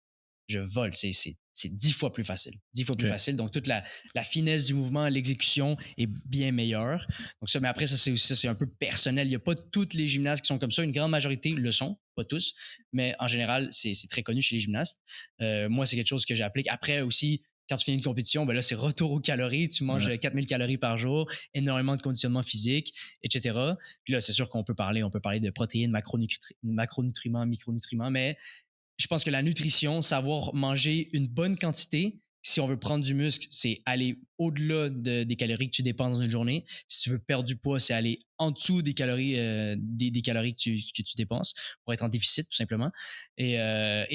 C'est 10 fois plus facile. 10 fois plus facile. Donc, toute la finesse du mouvement, l'exécution est bien meilleure. Donc, ça, mais après, c'est un peu personnel. Il n'y a pas toutes les gymnastes qui sont comme ça. Une grande majorité le sont, pas tous. Mais en général, c'est très connu chez les gymnastes. Moi, c'est quelque chose que j'applique. Après aussi, quand tu finis une compétition, ben là, c'est retour aux calories. Tu manges 4000 calories par jour, énormément de conditionnement physique, etc. Puis là, c'est sûr qu'on peut parler de protéines, macronutriments, micronutriments, mais je pense que la nutrition, savoir manger une bonne quantité, si on veut prendre du muscle, c'est aller au-delà des calories que tu dépenses dans une journée. Si tu veux perdre du poids, c'est aller en dessous des calories, des calories que tu dépenses pour être en déficit, tout simplement. Et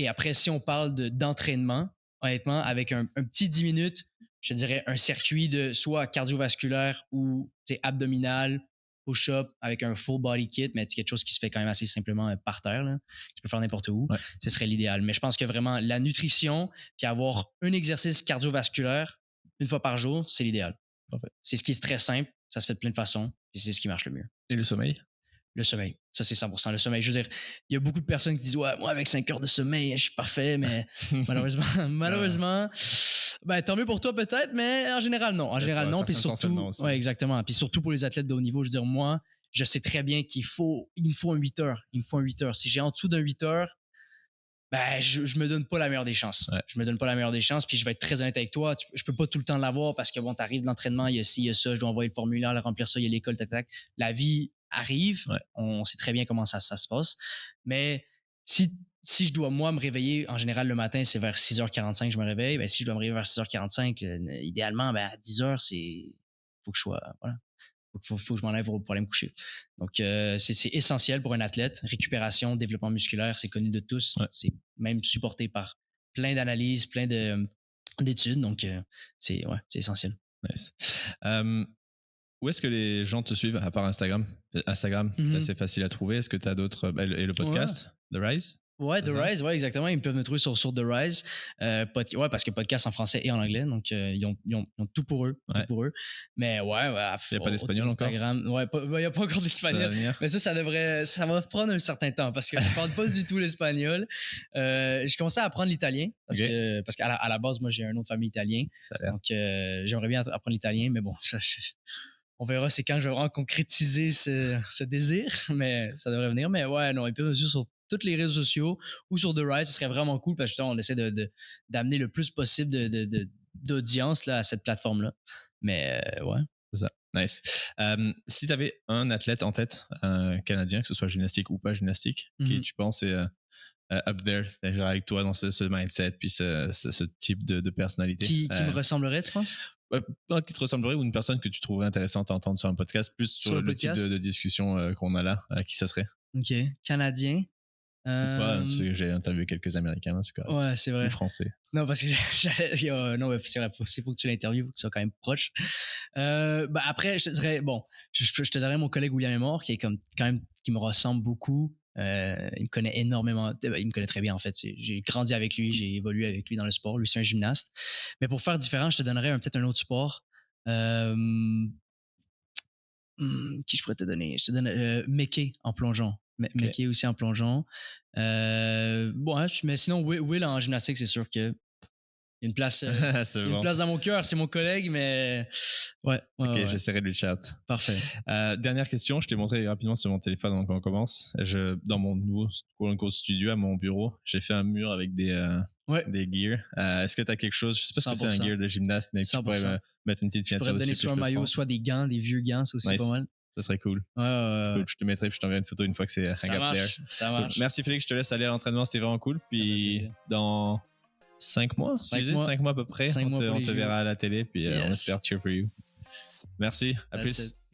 après, si on parle d'entraînement, honnêtement, avec un petit 10 minutes, je dirais un circuit de soit cardiovasculaire ou abdominal, push-up avec un full body kit, mais c'est quelque chose qui se fait quand même assez simplement par terre. Là. Tu peux faire n'importe où. Ouais. Ce serait l'idéal. Mais je pense que vraiment, la nutrition, puis avoir un exercice cardiovasculaire une fois par jour, c'est l'idéal. C'est ce qui est très simple. Ça se fait de plein de façons. Et c'est ce qui marche le mieux. Et le sommeil? Le sommeil. Ça, c'est 100%. Le sommeil, je veux dire, il y a beaucoup de personnes qui disent « Ouais, moi, avec 5 heures de sommeil, je suis parfait. » Mais malheureusement, ben, tant mieux pour toi peut-être, mais en général, non. En général, non. Puis surtout, ouais, exactement. Puis surtout pour les athlètes de haut niveau, je veux dire, moi, je sais très bien qu'il me faut un 8 heures. Il me faut un 8 heures. Si j'ai en dessous d'un 8 heures, ben, je me donne pas la meilleure des chances. Ouais. Je me donne pas la meilleure des chances. Puis je vais être très honnête avec toi. Je peux pas tout le temps l'avoir parce que bon, t'arrives de l'entraînement, il y a ci, il y a ça, je dois envoyer le formulaire, le remplir ça, il y a l'école, tac. La vie arrive. Ouais. On sait très bien comment ça se passe. Mais si je dois, moi, me réveiller, en général, le matin, c'est vers 6h45 je me réveille. Ben, si je dois me réveiller vers 6h45, idéalement, ben, à 10h, faut que je sois. Voilà. Faut que je m'enlève pour aller me coucher. Donc, c'est essentiel pour un athlète. Récupération, développement musculaire, c'est connu de tous. Ouais. C'est même supporté par plein d'analyses, plein d'études. Donc, c'est essentiel. Nice. Où est-ce que les gens te suivent à part Instagram? Instagram, c'est assez facile à trouver. Est-ce que tu as d'autres... et le podcast, The Rise? Ouais, The Rise, ouais, exactement. Ils peuvent me trouver sur The Rise. Parce que podcast en français et en anglais. Donc, ils ont tout pour eux. Ouais. Tout pour eux. Mais ouais, il n'y a pas d'espagnol encore? Ouais, il n'y a pas encore d'espagnol. Mais ça va prendre un certain temps parce que je ne parle pas du tout l'espagnol. Je commençais à apprendre l'italien parce qu'à la base, moi, j'ai un nom de famille italien. Donc, j'aimerais bien apprendre l'italien, mais bon, on verra, c'est quand je vais vraiment concrétiser ce désir, mais ça devrait venir. Mais ouais, non, ils peuvent me suivre sur tous les réseaux sociaux ou sur The Rise, ce serait vraiment cool parce que on essaie d'amener le plus possible d'audience là, à cette plateforme-là. Mais ouais. C'est ça. Nice. Si tu avais un athlète en tête, un Canadien, que ce soit gymnastique ou pas gymnastique, qui tu penses est up there, c'est-à-dire avec toi dans ce mindset, puis ce type de personnalité. Qui me ressemblerait, tu penses? Pas qui te ressemblerait ou une personne que tu trouverais intéressante à entendre sur un podcast, plus sur le type de discussion qu'on a là, qui ça serait? Ok. Canadien. Ou pas, j'ai interviewé quelques Américains, là, c'est correct. Ouais, c'est vrai. Ou Français. Non, parce que non, c'est vrai, il faut que tu l'interviewes, faut que tu sois quand même proche. Après, je te dirais, je te donnerais mon collègue William Aymor, qui est quand même, qui me ressemble beaucoup. Il me connaît énormément, il me connaît très bien en fait. J'ai grandi avec lui, j'ai évolué avec lui dans le sport. Lui, c'est un gymnaste. Mais pour faire différent, je te donnerais peut-être un autre sport. Qui je pourrais te donner? Je te donne Mekay en plongeon. Mekay aussi en plongeon. Mais sinon, Will en gymnastique, c'est sûr que il y a une place, une place dans mon cœur. C'est mon collègue, mais ouais. J'essaierai de lui chat. Parfait. Dernière question, je t'ai montré rapidement sur mon téléphone avant qu'on commence. Dans mon nouveau studio à mon bureau, j'ai fait un mur avec des gears. Est-ce que tu as quelque chose, je sais pas si c'est un gear de gymnaste, mais tu pourrais mettre une petite signature dessus? Je pourrais te donner soit un maillot, soit des gants, des vieux gants, c'est aussi pas mal. Ça serait cool. Cool. Je te mettrai puis je t'enverrai une photo une fois que c'est un gars player. Ça marche. Cool. Merci Félix, je te laisse aller à l'entraînement, c'était vraiment cool. Puis dans 5 mois à peu près, on te verra à la télé, puis on espère cheer for you. Merci, à plus.